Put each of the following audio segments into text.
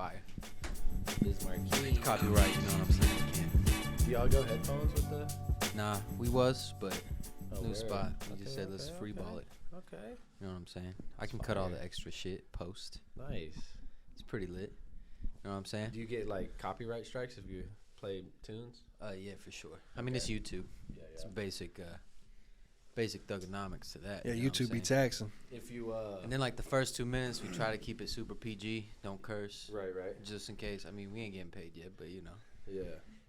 fire. Bismarck. Copyright, you know what I'm saying? Can't. Do y'all go headphones with the? Nah, we was, but new word. spot. We just Okay, said let's okay, free ball okay. it. Okay. You know what I'm saying? I can cut all fire. the extra shit post. Nice. It's pretty lit. You know what I'm saying? Do you get like copyright strikes if you play tunes? Yeah, for sure. I mean, it's YouTube. Yeah, It's basic thugonomics to that. Yeah, you know what I'm YouTube be saying? taxing. If you And then like the first 2 minutes, we try to keep it super PG. Don't curse. right. Just in case. I mean, we ain't getting paid yet, but you know, Yeah.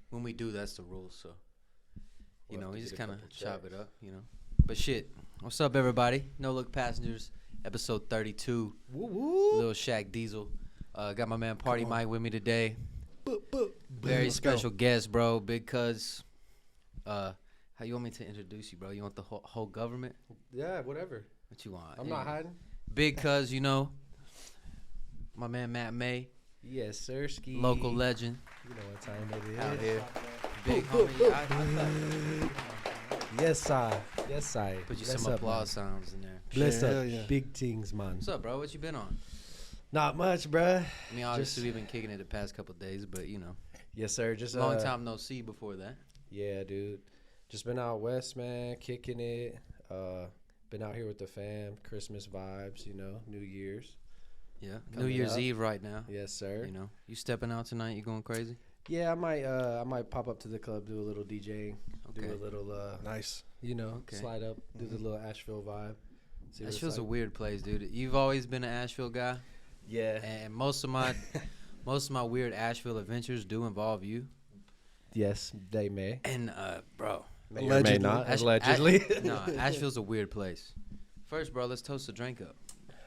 when we do, that's the rules. So, you We'll know, have we to just get a kind of couple chop checks. it up, you know. But shit, what's up, everybody? No Look Passengers, episode 32. Woo woo. Lil Shaq Diesel. Got my man Party Come on. Mike with me today. Boop, boop. Very Let's go. special guest, bro. Big cuz. How you want me to introduce you, bro? You want the whole government? Yeah, whatever. What you want? I'm not hiding. Big cuz, you know. My man Matt May, Yes, sir. Ski. local legend You know what time it is. out here. Big homie. Yes, I. Yes, I. Put you Bless some up, applause sounds in there. man. Bless Hell up. yeah. Big things, man. What's up, bro? What you been on? Not much, bruh. I mean, obviously we've been kicking it the past couple days, but you know, Yes, sir. Just long time no see before that. Yeah, dude. Just been out west, man, kicking it. Been out here with the fam, Christmas vibes, you know, New Year's. Yeah, New Coming Year's up. Eve right now. Yes, sir. You know, you stepping out tonight? You going crazy? Yeah, I might pop up to the club, do a little DJing, Okay. do a little, Nice. you know, Okay. slide up, do the little Asheville vibe. See what it's Asheville's a like. weird place, dude. You've always been an Asheville guy, Yeah. and most of my weird Asheville adventures do involve you. Yes, they may. And bro, May or may not. Allegedly. no, Asheville's a weird place. First, bro, let's toast the drink up.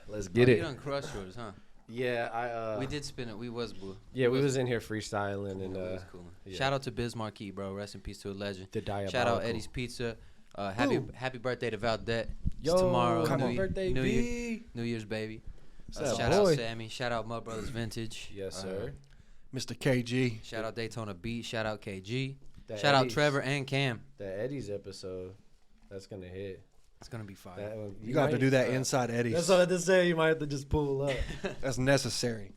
Let's get You it. done crushed yours, huh? Yeah, We did spin it. We was boo. Yeah, we was in here freestyling and We was coolin'. yeah. Shout out to Bismarck, bro. Rest in peace to a legend. the diabolical. Shout out Eddie's Pizza. Happy birthday to Valdette. It's Yo, tomorrow. come on. birthday, New, B. New Year's baby. What's up, Shout boy? out Sammy. Shout out Mud Brothers Vintage. Yes, sir. Mr. KG. Shout out Daytona Beat. Shout out KG. That Shout out Eddie's- Trevor and Cam. That Eddie's episode, that's gonna hit. It's gonna be fire. That one, You got to might, do that inside Eddie's. That's what I had to say. You might have to just pull up. That's necessary.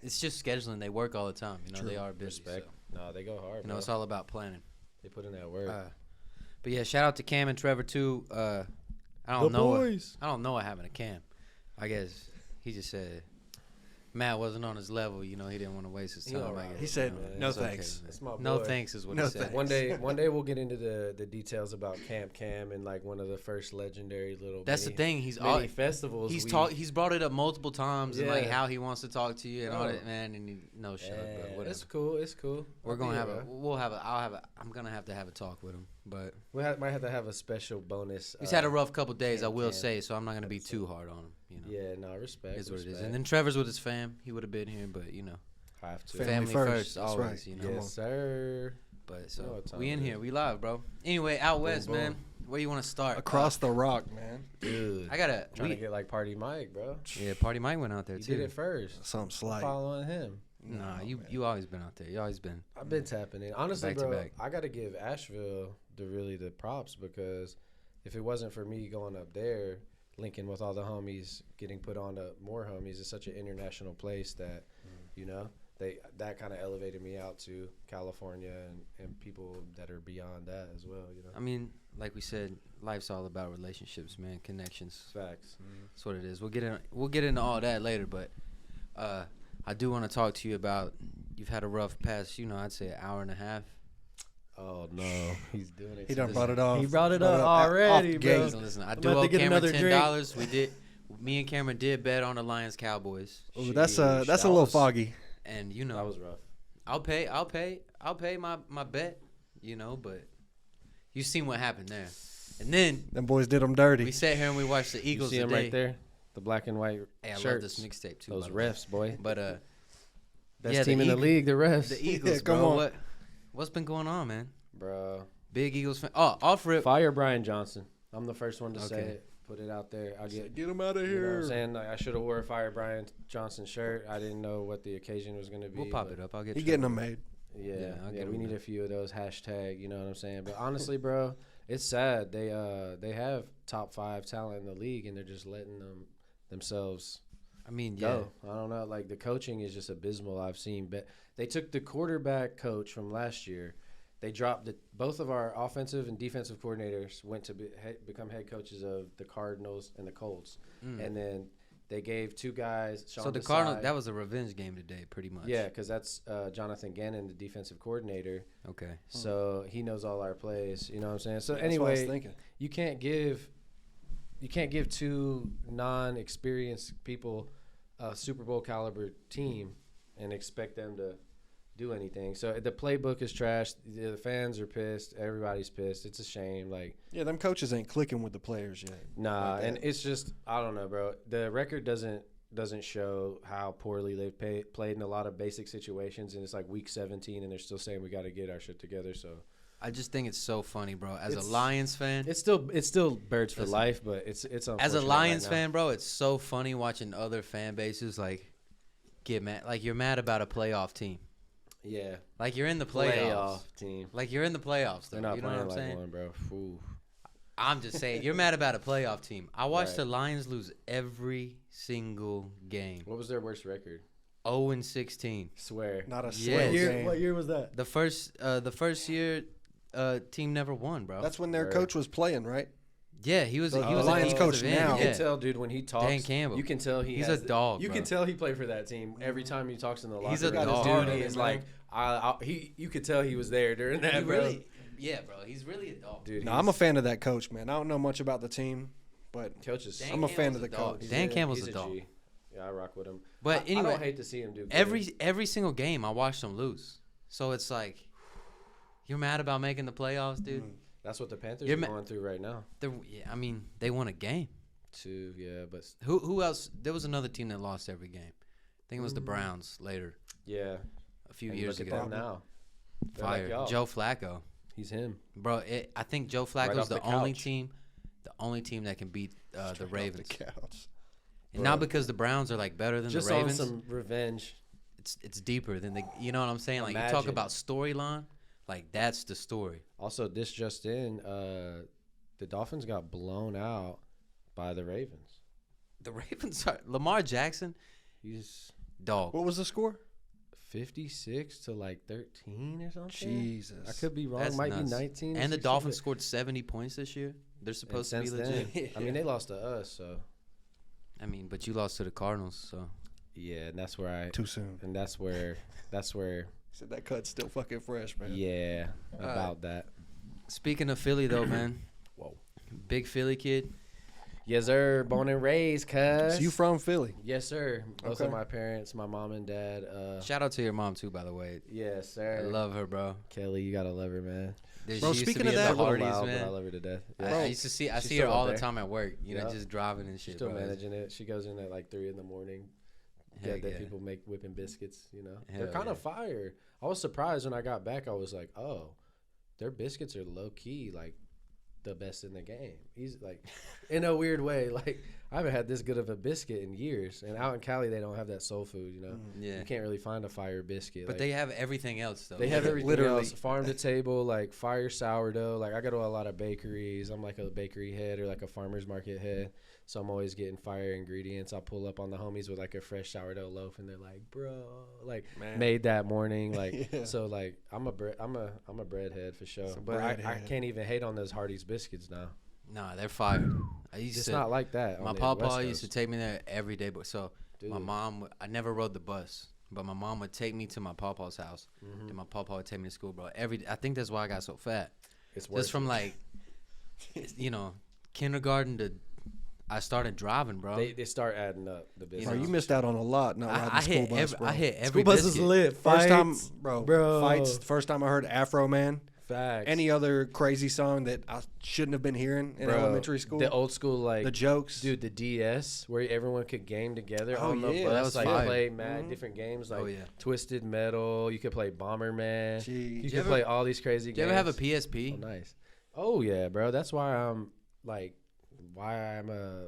It's just scheduling. They work all the time. You know, True. they are busy. Respect. So, No, they go hard. you know, bro. it's all about planning. They put in that work. But yeah, shout out to Cam and Trevor too. I The don't know. boys. I don't know what happened to Cam. I guess he just said Matt wasn't on his level. You know, he didn't want to waste his He time. all I right. guess, He said, you know, "No it's okay, thanks." man. That's my No boy. thanks is what No he said. thanks. One day we'll get into the details about Camp Cam and like one of the first legendary little. That's the mini- thing. He's mini all festivals. He's brought it up multiple times and like Yeah. how he wants to talk to you and all Oh. that, man. And no shit, Yeah, but whatever. it's cool. It's cool. We're I'll gonna be have here, a. bro. We'll have a. I'll have a. I'm gonna have to have a talk with him, but Might have to have a special bonus. he's had a rough couple days. I Cam will Cam say, so I'm not gonna be episode. too hard on him. You know, Yeah, no, respect. is what it is. respect. And then Trevor's with his fam. He would have been here, but you know, have to. family first, That's always. right. You know, Yes, sir. but know so what time we in it here, is. we live, bro. Anyway, out west, boom. man. Where you want to start? Across the rock, man. Dude, I gotta. trying to get like Party Mike, bro. Yeah, Party Mike went out there You too. did it first. Something slight. Following him. Nah, No, you man. you always been out there. You always been. I've been tapping in. Honestly, Back to bro, back. I got to give Asheville the props because if it wasn't for me going up there, linking with all the homies, getting put on to more homies, it's such an international place that, you know, that kind of elevated me out to California and people that are beyond that as well, you know. I mean, like we said, life's all about relationships, man. Connections. Facts. That's what it is. We'll get into all that later, but I do want to talk to you about. You've had a rough past, you know. I'd say an hour and a half. Oh, no. He's doing it. He to done me. brought it off. He brought it Brought up off already, bro. gate. Listen, I I'm do about to owe get Cameron another drink. $10. We did. Me and Cameron did bet on the Lions Cowboys, Ooh, that's Sheesh, a that little was- foggy. and you know That was rough. I'll pay my bet, you know. But you seen what happened there, and then Them boys did them dirty. we sat here and we watched the You Eagles see him today. right there? The black and white Hey, I love shirts. this mixtape too. Those by the way. refs, boy. But Best yeah, team the in the Eagle- league, the refs. the Eagles, come bro. on. What's been going on, man? Bro. Big Eagles fan. Oh, off rip. Fire Brian Johnson. I'm the first one to say Okay. it. Put it out there. I'll get. Get him out of You know what I'm here. saying? Like, I should have wore a Fire Brian Johnson shirt. I didn't know what the occasion was going to be. We'll pop but it up. I'll get. He Trevor. getting them made. Yeah, I'll yeah. get We him need there. a few of those hashtag. You know what I'm saying? But honestly, bro, it's sad. They have top 5 talent in the league, and they're just letting themselves I mean, go. I don't know. Like, the coaching is just abysmal. I've seen, but they took the quarterback coach from last year. They dropped both of our offensive and defensive coordinators went to become head coaches of the Cardinals and the Colts, and then they gave two guys. So the Cardinals, that was a revenge game today, pretty much. Yeah, because that's Jonathan Gannon, the defensive coordinator. Okay. So he knows all our plays. You know what I'm saying? So That's what I was anyway, thinking. you can't give two non-experienced people a Super Bowl caliber team and expect them to do anything. So the playbook is trash. The fans are pissed. Everybody's pissed. It's a shame. Like, Yeah, them coaches ain't clicking with the players yet. nah, Like and that. it's just, I don't know, bro. The record doesn't show how poorly they've played in a lot of basic situations, and it's like week 17, and they're still saying we got to get our shit together. So I just think it's so funny, bro. As a Lions fan, it's still birds for Listen, life, but it's unfortunate as a right Lions now. fan, bro, it's so funny watching other fan bases like get mad. Like, you're mad about a playoff team. Yeah, Like, you're in the playoffs. playoff team. Like, you're in the playoffs, though. They're not You know what playing I'm like saying? one, bro. Ooh. I'm just saying, you're mad about a playoff team. I watched Right. the Lions lose every single game. What was their worst record? 0-16. Swear. Not a Yeah. single game. What year was that? The first year, team never won, bro. That's when their Right. coach was playing, right? Yeah, he was. The He was a Lions coach defensive end, now. You Yeah. can tell, dude, when he talks. Dan Campbell. You can tell He's has a dog, You bro. can tell he played for that team every time he talks in the locker He's a room. dog. Dude, Man. he is like, you could tell he was there during that, He bro. really, yeah, bro. He's really a dog. Dude, No, I'm a fan of that coach, man. I don't know much about the team, but coach is. Dan I'm a fan Campbell's of the dog. coach. Dan Campbell's he's a dog. G. Yeah, I rock with him. But I anyway, don't hate to see him do good. every single game I watched them lose. So it's like, you're mad about making the playoffs, dude. That's what the Panthers You're are ma- going through right now. I mean, they won a game. Too, yeah, but Who else? There was another team that lost every game. I think it was the Browns later, yeah. a few And years look ago. at them now. They're like Fire. y'all. Joe Flacco. He's him. Bro, I think Joe Right Flacco's off the the only couch. team that can beat the Straight off Ravens. The couch. And not because the Browns are like better than Just the on Ravens. some revenge. It's deeper than you know what I'm saying? Like, you talk Imagine. about storyline, like that's the story. Also, this just in, the Dolphins got blown out by the Ravens. The Ravens are Lamar Jackson, He's dog. What was the score? 56 to like 13 or something. Jesus. I could be wrong. That's Might nuts. be 19. or And the 16, Dolphins but- scored 70 points this year. They're and supposed to be since legit. then, I mean, they lost to us, so I mean, but you lost to the Cardinals, so yeah, and that's where Too soon. that's where Said that cut's still fucking fresh, man. yeah, right. about that. speaking of Philly though, man. Whoa. Big Philly kid. Yes, sir. Born and raised, cuz. So you from Philly? Yes, sir. Both Okay. of my parents, my mom and dad. Shout out to your mom too, by the way. Yes, I sir. love her, bro. Kelly. You gotta love her, man. Dude, Bro, she used to speaking be of at that- the A little Hardys, loud, but I man. love her to death. I Yeah. used to see She's see her still up all the there. time at work. You know, Yep. just driving and shit. She's still bro. managing it. She goes in at like 3 in the morning. Heck That yeah. people make whipping biscuits, you know. Hell They're kind yeah. of fire. I was surprised when I got back. I was like, oh, their biscuits are low key like the best in the game. He's like, in a weird way, like I haven't had this good of a biscuit in years. And out in Cali, they don't have that soul food, you know. Yeah. You can't really find a fire biscuit. But like, they have everything else though. they have everything Literally. else, farm to table, like fire sourdough. Like I go to a lot of bakeries. I'm like a bakery head or like a farmer's market head. So I'm always getting fire ingredients. I'll pull up on the homies with like a fresh sourdough loaf, and they're like, "Bro, like Man. made that morning." Like Yeah. so, like I'm a bread head for sure. Some But bread I head. can't even hate on those Hardee's biscuits now. Nah, they're fire. I used It's to. not like that. My on the papa West used to Coast. take me there every day. But so my Dude. mom, I never rode the bus, but my mom would take me to my papa's house, Mhm. and my papa would take me to school, bro. I think that's why I got so fat. It's worth Just from it. like, kindergarten to, I started driving, bro. They start adding up the biscuits. Bro, you missed out on a lot not riding I school hit bus, every, bro. I hit every School bus is biscuit. lit. First time, Fights, bro, fights. First time I heard Afro Man. Facts. Any other crazy song that I shouldn't have been hearing in Bro, elementary school. The old school like the jokes. dude, the DS where everyone could game together Oh, on the yeah, bus. that was like fire. play mad Mhm. different games like Oh, yeah. Twisted Metal. You could play Bomberman. Jeez. You you could ever- play all these crazy Do you games. ever have a PSP? Oh, nice. Oh yeah, bro. That's why I'm like, why I'm a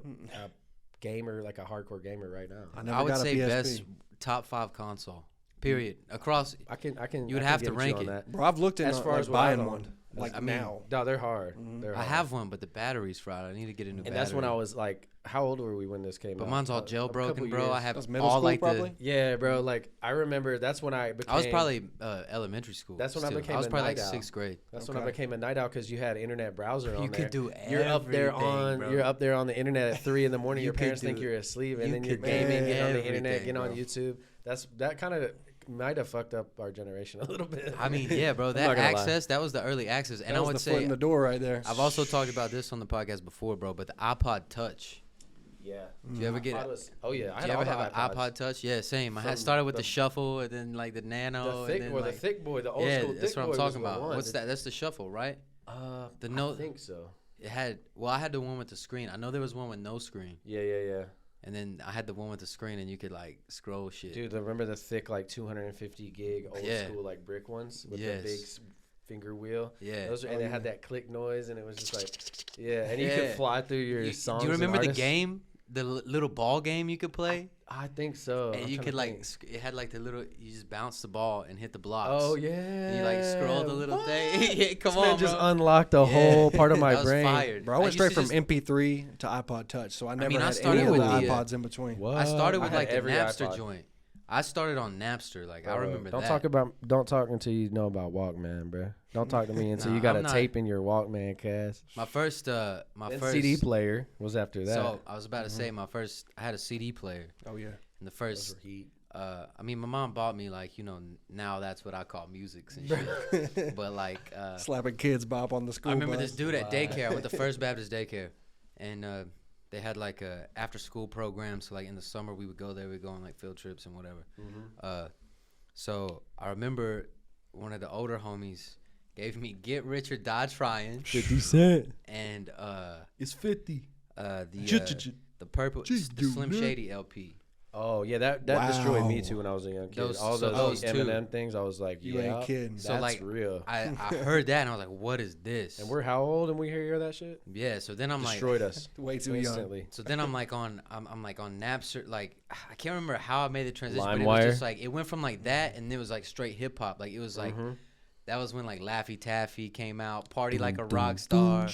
gamer, like a hardcore gamer right now. I never I would got a say PSP. best top 5 console. Period. Across. I can. You would I can have get to with rank on it. that. Bro, I've looked As into far like as what I buying own. one. like I mean, now. No, they're hard. Mhm. They're I hard. have one, but the battery's fried. I need to get a new battery. And that's when I was like, how old were we when this came out? But mine's all A couple jailbroken, bro. I years. have That was middle all school, like probably? Yeah, bro. Like I remember that's when I became. I was probably elementary school. That's when I still. became I was a probably night like owl. 6th grade. That's when I Okay. became a night owl because you had internet browser on You there. could do You're up there everything, on. bro. You're up there on the internet at 3 a.m. You Your could parents do- think you're asleep, and you then you're could do gaming, getting on the everything, internet, getting on bro. YouTube. That kind of might have fucked up our generation a little bit. I mean, yeah, bro. not That gonna lie. access, that was the early access. And That I was would the foot say, in the door right there. I've also talked about this on the podcast before, bro. But the iPod Touch. Yeah. Did you ever get it? Oh yeah. I Did had you all ever the have an iPod Touch? Yeah, same. I From had started with the- the Shuffle and then like the Nano. The thick and or then, the like, thick boy, the old yeah, school thick that's what boy I'm talking was the about. one. What's that? That's the Shuffle, right? The I note. think so. It had. Well, I had the one with the screen. I know there was one with no screen, Yeah. and then I had the one with the screen, and you could like scroll shit. Dude, remember the thick like 250 gig old Yeah. school like brick ones with Yes. the big finger wheel? Yeah. Those are, and it had that click noise, and it was just like, yeah, and you Yeah. could fly through your You- songs. do you remember and the artists. game? The little ball game you could play, I think so. and I'm you trying could to like think. it had like the little. You just bounce the ball and hit the blocks. Oh yeah. And you like scroll the little What? thing. Yeah, come This man on, just bro. unlocked a Yeah. whole part of my That was brain. fired. Bro, I went used straight to from just- MP3 to iPod Touch, so I never mean, I had started any of with the the, iPods in between. What? I started with had like the every Napster iPod. joint. I started on Napster. Like I remember Don't that. Don't talk until you know about Walkman, bro. Don't talk to me until Nah, you got I'm a not- tape in your Walkman, Cass. My first Then first CD player was after that. So I was about to say I had a CD player. Oh yeah. And the Those first were heat. I mean, my mom bought me like, now that's what I call music and shit. But like, Slapping kids bop on the school I remember bus. this dude at daycare. I went to First Baptist Daycare, and they had like a after school program. So like in the summer we would go there. We'd go on like field trips and whatever. So I remember one of the older homies gave me Get Rich or Die Trying, 50 Cent. and It's 50. the purple the Slim Shady LP. Oh yeah, that destroyed me Wow. too when I was a young kid. Those- All so those those two. Eminem things, I was like, You yeah, ain't kidding. That's So, like, real. I heard that and I was like, what is this? And we're how old and we hear that shit? Yeah, so then I'm like, Destroyed us Way too young. instantly. so then I'm like on Napster. Like I can't remember how I made the transition, but it LimeWire? was just like it went from like that and it was like straight hip hop. Like it was like that was when like Laffy Taffy came out, Party Like a Rock Star.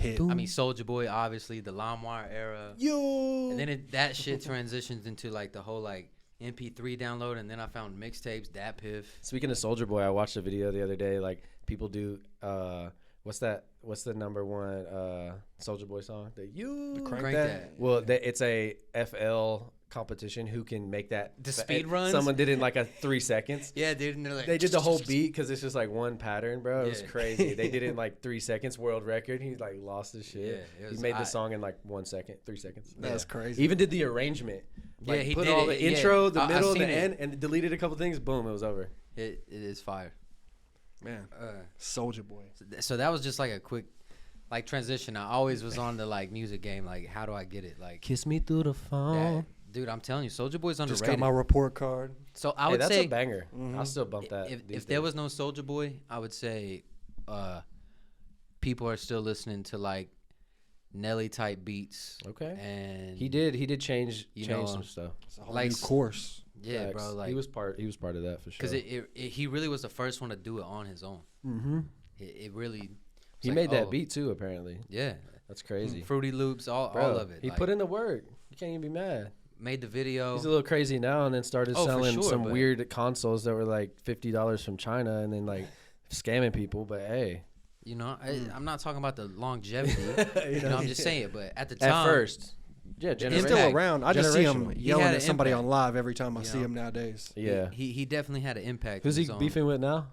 Hit. I mean Soulja Boy, obviously the LimeWire era. Yo. And then that shit transitions into like the whole like MP3 download, and then I found mixtapes, Dat Piff. Speaking of Soldier Boy, I watched a video the other day. Like people do, what's the number one Soldier Boy song? The Crank That? Well, it's a FL competition. Who can make that? The speed runs? Someone did it in like a 3 seconds. Yeah, dude, and they're like They did the whole beat because it's just like one pattern, bro. It was Yeah. crazy. They did it in like 3 seconds, world record. He like lost his shit. Yeah, it He was- made the song in like 1 second, 3 seconds. That's Yeah. crazy. Even did the arrangement. Yeah, he put did all it, the yeah. intro, the I middle, and seen the it. end, and deleted a couple things. Boom, it was over. It is fire. Man, Uh, Soldier Boy. so that was just like a quick like transition. I always was on the like music game. Like, how do I get it? Like, Kiss me through the phone. that, dude, I'm telling you, Soulja Boy's Just underrated. got my report card. So I Hey, would that's say a banger. I'll still bump that. if these there days. was no Soulja Boy, I would say people are still listening to like Nelly type beats. Okay. And He did change You know, some stuff. It's a whole Like- new course. Yeah, Facts. bro. Like, he was part of that for sure. because he really was the first one to do it on his own. Mm-hmm. It really. He like, made that oh, beat too. Apparently, Yeah, that's crazy. Fruity Loops, all of it. He like, put in the work. You can't even be mad. made the video. He's a little crazy now, and then started Oh, for selling sure, some but- weird consoles that were like $50 from China, and then like scamming people. But hey, You know, I'm not talking about the longevity. you know, I'm just saying. But at the time, at first, yeah, He's generation. still around. I just see him Generational. He yelling had at an somebody impact, on live every time I you see know? him nowadays. Yeah. he definitely had an impact. Who's in he his own- beefing with now?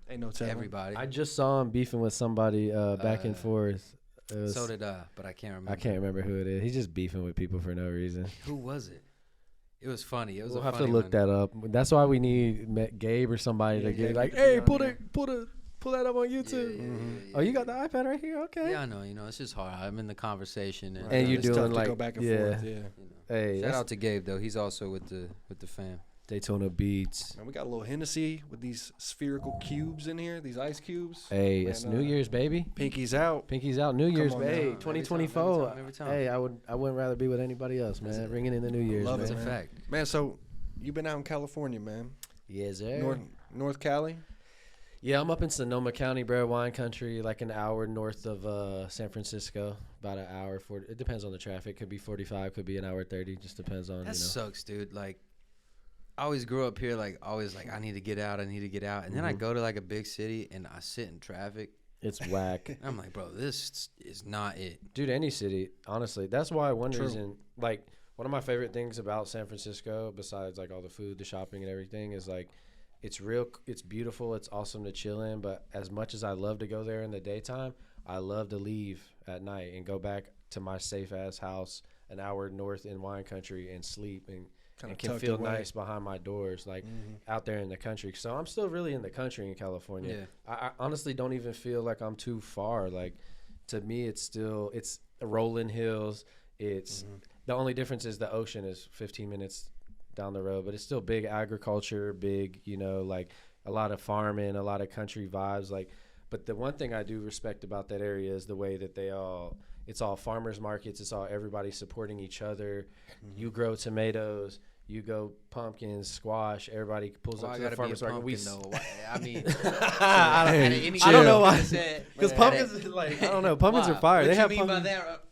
Ain't no telling. Everybody. I just saw him beefing with somebody back and forth. It was- So did I, but I can't remember. I can't remember who it is. He's just beefing with people for no reason. Who was it? It was funny. It was We'll a have to funny look one. that up. That's why we need Gabe or somebody Yeah, to get Gabe like, need to be hey, on here. pull that up on Yeah, YouTube. yeah. Oh, you got the iPad right here? Okay. Yeah, I know. You know, it's just hard. I'm in the conversation, and, And you're It's tough doing to like go back and yeah. forth. Yeah. you know. Hey, Shout that's out to Gabe though. He's also with the fam. Daytona Beats. Man, we got a little Hennessy with these spherical cubes in here, these ice cubes. Hey, it's And, New Year's, baby. Pinky's out. Pinky's out. New Year's, on baby. now. 2024. Every time. Hey, I wouldn't rather be with anybody else, man. That's it. Ringing in the New Year's, Love That's it, man. a man. fact. Man, so you've been out in California, man. Yes, sir. North Cali. Yeah, I'm up in Sonoma County, bro, wine country, like an hour north of San Francisco. About an hour 40. It depends on the traffic. Could be 45, could be an hour 30. Just depends on, That sucks, dude. Like, I always grew up here, like, always like, I need to get out. And then I go to like a big city and I sit in traffic. It's whack. I'm like, bro, this is not it. Dude, any city, honestly. That's why one reason, like, one of my favorite things about San Francisco, besides like all the food, the shopping and everything, is like, it's beautiful, it's awesome to chill in, but as much as I love to go there in the daytime, I love to leave at night and go back to my safe ass house an hour north in wine country and sleep and can feel nice behind my doors, like out there in the country. So I'm still really in the country in California. Yeah. I honestly don't even feel like I'm too far. Like, to me, it's rolling hills. It's the only difference is the ocean is 15 minutes down the road, but it's still big agriculture, big, like a lot of farming, a lot of country vibes. Like, but the one thing I do respect about that area is the way that it's all farmers markets. It's all everybody supporting each other. You grow tomatoes, you go pumpkins, squash. Everybody pulls up to the farmers market. I mean, I don't know why. Because pumpkins, like, I don't know. Pumpkins are fire.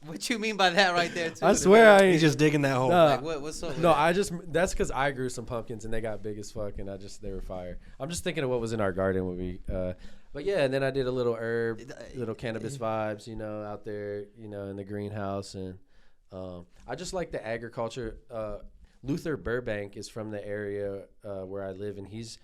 What you mean by that right there? Too? I swear, he's just digging that hole. Like, what's up? No, that's because I grew some pumpkins and they got big as fuck, and they were fire. I'm just thinking of what was in our garden when we. But yeah, and then I did a little little cannabis vibes, out there, in the greenhouse, and I just like the agriculture. Luther Burbank is from the area where I live, and he's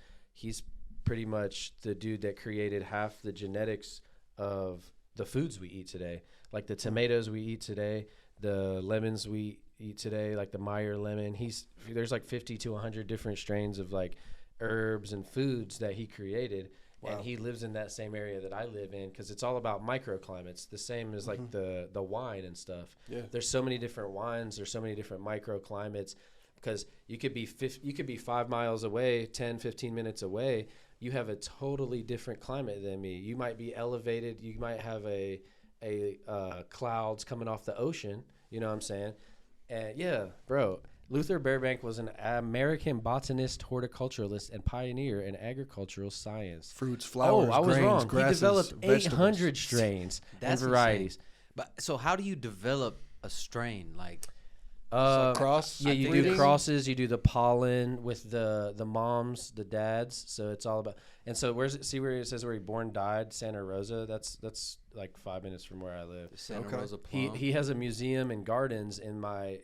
pretty much the dude that created half the genetics of the foods we eat today. Like the tomatoes we eat today, the lemons we eat today, like the Meyer lemon. There's like 50 to 100 different strains of like herbs and foods that he created. Wow. And he lives in that same area that I live in because it's all about microclimates, the same as like the wine and stuff. Yeah. There's so many different wines. There's so many different microclimates because you could be 5 miles away, 10, 15 minutes away. You have a totally different climate than me. You might be elevated. You might have a clouds coming off the ocean. You know what I'm saying? And yeah, bro. Luther Burbank was an American botanist, horticulturalist, and pioneer in agricultural science. Fruits, flowers, I was grains, wrong. grasses, he developed vegetables. 800 strains and varieties. Insane. But so how do you develop a strain? Like, cross? Yeah, you do crosses. You do the pollen with the moms, the dads. So it's all about. And so see where it says where he born died, Santa Rosa. That's like 5 minutes from where I live. Santa Rosa Plum. He has a museum and gardens in like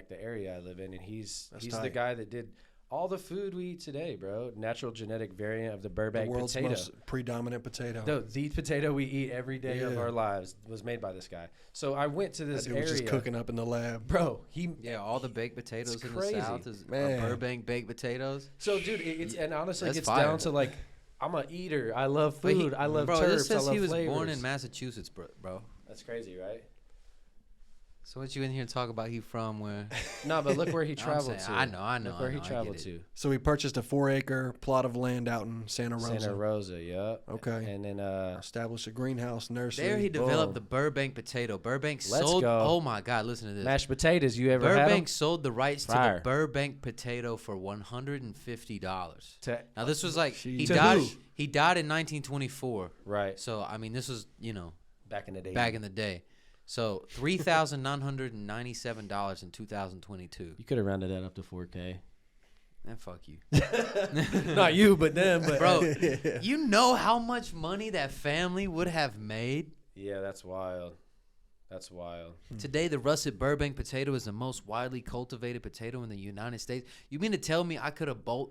the area I live in, and he's the guy that did all the food we eat today, bro. Natural genetic variant of the Burbank world's potato. most predominant potato. No, the potato we eat every day of our lives was made by this guy. So I went to this area. Was just cooking up in the lab, bro. All the baked potatoes in crazy. the South are Burbank baked potatoes. So, dude, and honestly, it gets down to like, I'm a eater. I love food. I love bro, terps. This says I love he was flavors. born in Massachusetts, bro. That's crazy, right? So what you in here talk about? He from where? No, but look where he traveled to. I know. Look where he traveled to. So he purchased a 4-acre plot of land out in Santa Rosa. Santa Rosa, yeah. Okay. And then established a greenhouse nursery. There he developed the Burbank potato. Burbank sold. Go. Oh my God! Listen to this. Mashed potatoes. You ever had them? Burbank sold the rights to the Burbank potato for $150. Now this was like he died. He died in 1924. Right. So I mean, this was back in the day. Back in the day. So $3,997 in 2022. You could have rounded that up to 4K. Man, fuck you. Not you, but them. But bro, you know how much money that family would have made? Yeah, that's wild. That's wild. Today, the russet Burbank potato is the most widely cultivated potato in the United States. You mean to tell me I could have bought?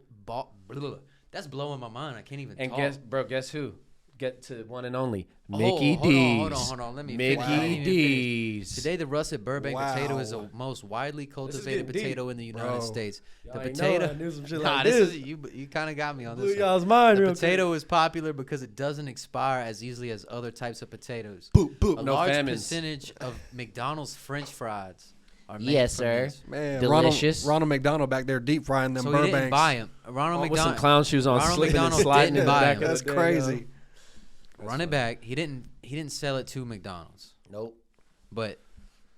That's blowing my mind. I can't even talk. And guess who? Get to one and only Mickey D's. Hold on. Let me Mickey D's. Today, the russet Burbank potato is the most widely cultivated potato in the United States. The potato. I knew some shit like this. You kind of got me on this. Blew y'all's mind. The potato is popular because it doesn't expire as easily as other types of potatoes. Boop. A large percentage of McDonald's French fries are made yes, from sir. this. Man, delicious. Ronald McDonald back there deep frying them Burbanks. He didn't buy them. Ronald with McDonald some clown shoes on, Ronald slipping and McDonald sliding didn't in the buy back. them. That's crazy. Run it back. He didn't sell it to McDonald's. Nope. But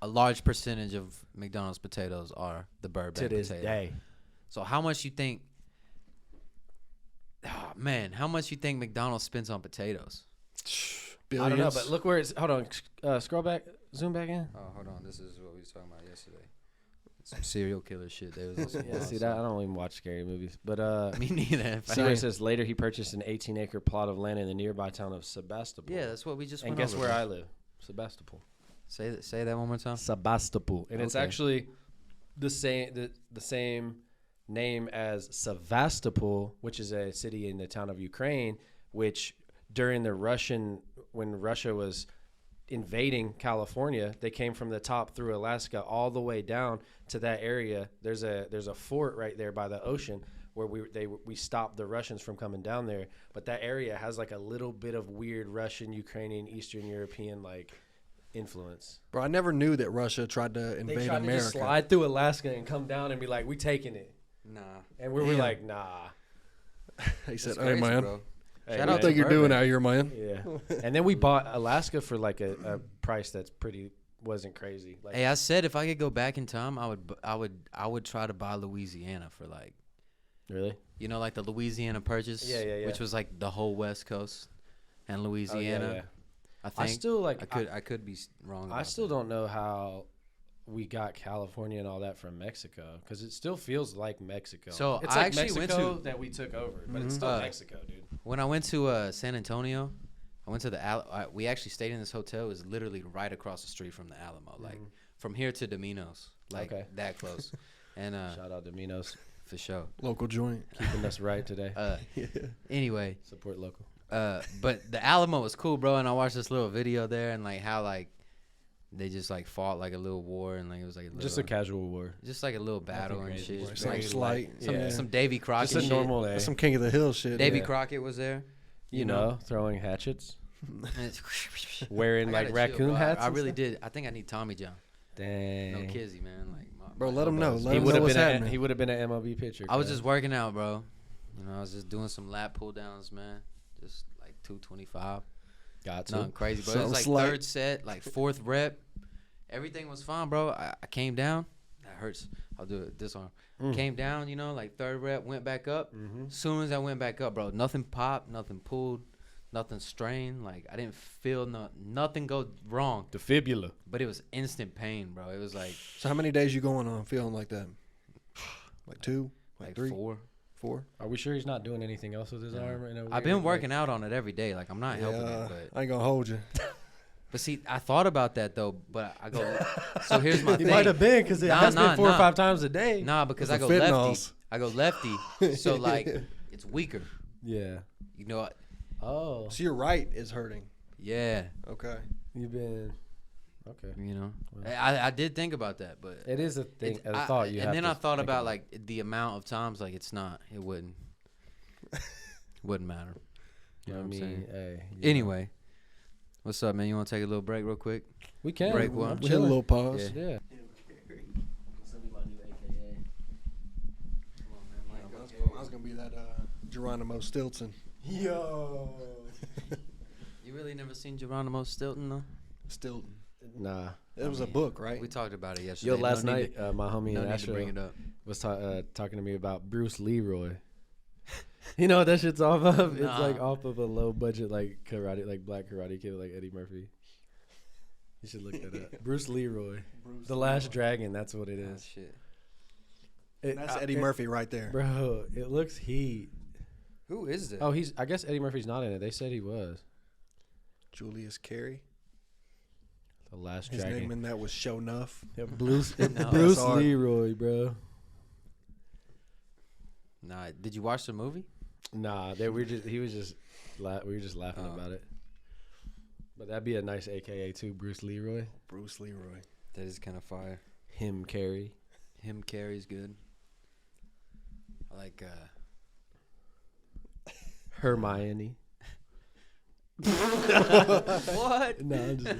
a large percentage of McDonald's potatoes are the Burbank to this potato. day. So how much you think? Oh Man, how much you think McDonald's spends on potatoes? I don't know, but look where it's. Hold on, scroll back, zoom back in. Oh, hold on. This is what we was talking about yesterday. Some serial killer shit. They was Yeah, see that? I don't even watch scary movies, but Me neither. see where it says later he purchased an 18-acre plot of land in the nearby town of Sebastopol. Yeah, that's what we just. And went guess over, where bro. I live? Sebastopol. Say that one more time. Sebastopol, and it's Okay. actually the same name as Sevastopol, which is a city in the town of Ukraine, which during when Russia was invading California, they came from the top through Alaska all the way down to that area. There's a fort right there by the ocean where we stopped the Russians from coming down there. But that area has like a little bit of weird Russian, Ukrainian, Eastern European like influence. Bro, I never knew that Russia tried to invade They tried America. to just slide through Alaska and come down and be like, "We taking it," Nah. and we're like, "Nah." He said, That's "Hey crazy, man, bro. Hey, Shout what out do you think to you're doing Burbank. out here, man?" Yeah, and then we bought Alaska for like a price that's wasn't crazy. Like, Hey, I said if I could go back in time, I would try to buy Louisiana for like, really? you know, like the Louisiana Purchase. Yeah. Which was like the whole West Coast and Oh, Louisiana. yeah. I think. I still like. I could be wrong. I about still that. don't know how we got California and all that from Mexico because it still feels like Mexico. So, it's I like actually went Mexico to- that we took over, but it's still Mexico, dude. When I went to San Antonio, I went to the we actually stayed in this hotel. It was literally right across the street from the Alamo, like from here to Domino's, like Okay. that close. And Shout out to Minos for sure. Local joint. keeping us right today. Anyway, Support local. but the Alamo was cool, bro. And I watched this little video there, and like how like they just like fought like a little war, and like it was like a little, Just a casual war. just like a little battle and crazy. shit. Just Some Like, slight. some Davy Crockett Just a shit. normal day. That's some King of the Hill shit. Davy yeah. Crockett was there. You know, throwing hatchets, wearing I like gotta chill, raccoon bro. hats. I and really stuff? did. I think I need Tommy John. Dang. No kizzy, man. Like, Bro, let him know. elbows. Let He him would know have what's been. happening. He would have been an MLB pitcher. I was cuz. just working out, bro. You know, I was just doing some lat pull downs, man. Just like 225. got to. Nothing crazy, bro. It Something was like slight. third set, like fourth rep. Everything was fine, bro. I came down. That hurts. I'll do it this arm. Came down, you know, like third rep, went back up. Soon as I went back up, bro, nothing popped, nothing pulled, nothing strained. Like I didn't feel nothing go wrong. The fibula. But it was instant pain, bro. It was like So how many days you going on feeling like that? Like 2? Like 3? 4. 4? Are we sure he's not doing anything else with his arm? In a I've weird, been like- working out on it every day. Like I'm not helping it, but I ain't gonna hold you. But see, I thought about that though. But I go. So here's my He thing. might have been because it Nah, has nah, been 4 or nah. 5 times a day. Nah, because It's I the go fentanyls. lefty. I go lefty. So like it's weaker. Yeah. You know what? Oh. So your right is hurting. Yeah. Okay. You've been. Okay. You know. I did think about that, but It is a thing. it's- A thought you and have then to I thought think about like the amount of times like it's not. It wouldn't. Wouldn't matter. You know what I'm saying? Hey. you Anyway, what's up, man? You want to take a little break real quick? know. We can. break I'm one. We hit a chilling. little pause. Yeah. Yeah. I was gonna be that Geronimo Stilton. Yo. You really never seen Geronimo Stilton though? Stilton. Nah. It was a book, right? We talked about it yesterday. Yo, last No need night, my homie no in need to bring Asheville it up. was talking to me about Bruce Leroy. You know what that shit's off of? It's Nah. like off of a low budget like karate, like black karate kid, like Eddie Murphy. You should look that up. Bruce Leroy, the Last Dragon. That's what it Ah, is. shit. That's Eddie Murphy right there. Bro, it looks heat. Who is that? Oh, I guess Eddie Murphy's not in it. They said he was. Julius Carey. The Last His Dragon. name in that was Show Nuff. Yeah, Bruce No. Bruce That's hard. Leroy, bro. Nah, did you watch the movie? Nah, we were just laughing Oh. about it. But that'd be a nice AKA too, Bruce Leroy. Bruce Leroy. That is kind of fire. Him Carey. Him carries good. I like Hermione. what? No, I'm just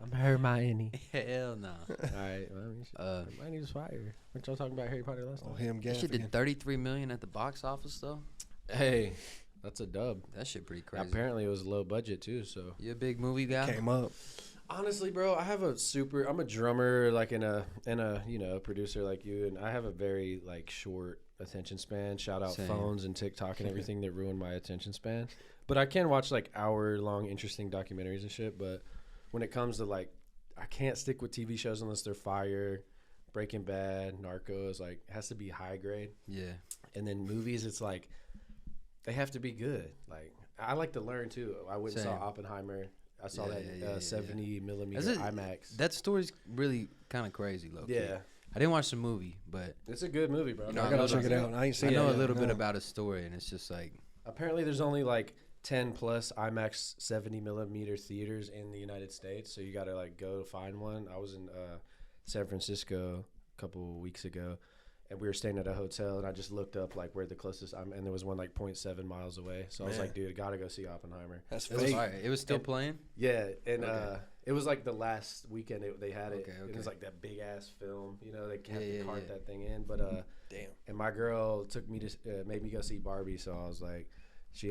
I'm Hermione. Hell no. All right. Well, I mean, Hermione was fire. Weren't y'all talking about Harry Potter last Oh, time? him That shit Gaffigan. did 33 million at the box office though. Hey, that's a dub. That shit pretty crazy. Apparently it was low budget too, so You a big movie guy? Came up. Honestly, bro, I'm a drummer, like in a producer like you, and I have a very like short attention span. Shout out Same. phones and TikTok and everything that ruined my attention span. But I can watch like hour-long interesting documentaries and shit. But when it comes to like, I can't stick with TV shows unless they're fire. Breaking Bad, Narcos, like it has to be high grade. Yeah. And then movies, it's like they have to be good. Like I like to learn too. I went and saw Same. Oppenheimer. I saw Yeah, that 70 millimeter Is it- IMAX. That story's really kind of crazy, low. Yeah, I didn't watch the movie, but it's a good movie, bro. You know, I I gotta know check it that- out. I ain't I seen it. know a yet, little bit no. about his story, and it's just like, Apparently, there's only like 10 plus IMAX 70 millimeter theaters in the United States, so you got to like go to find one. I was in San Francisco a couple of weeks ago, and we were staying at a hotel, and I just looked up like where the closest and there was one like 0.7 miles away. So I was Man. like, dude, I gotta go see Oppenheimer. That's it was, fake. fire. It was still And- playing. Yeah, and Okay. it was like the last weekend they had it. Okay, It was okay. like that big ass film, you know, they have Yeah, to yeah, cart yeah. that thing in. But Damn. and my girl took me to made me go see Barbie, so I was like,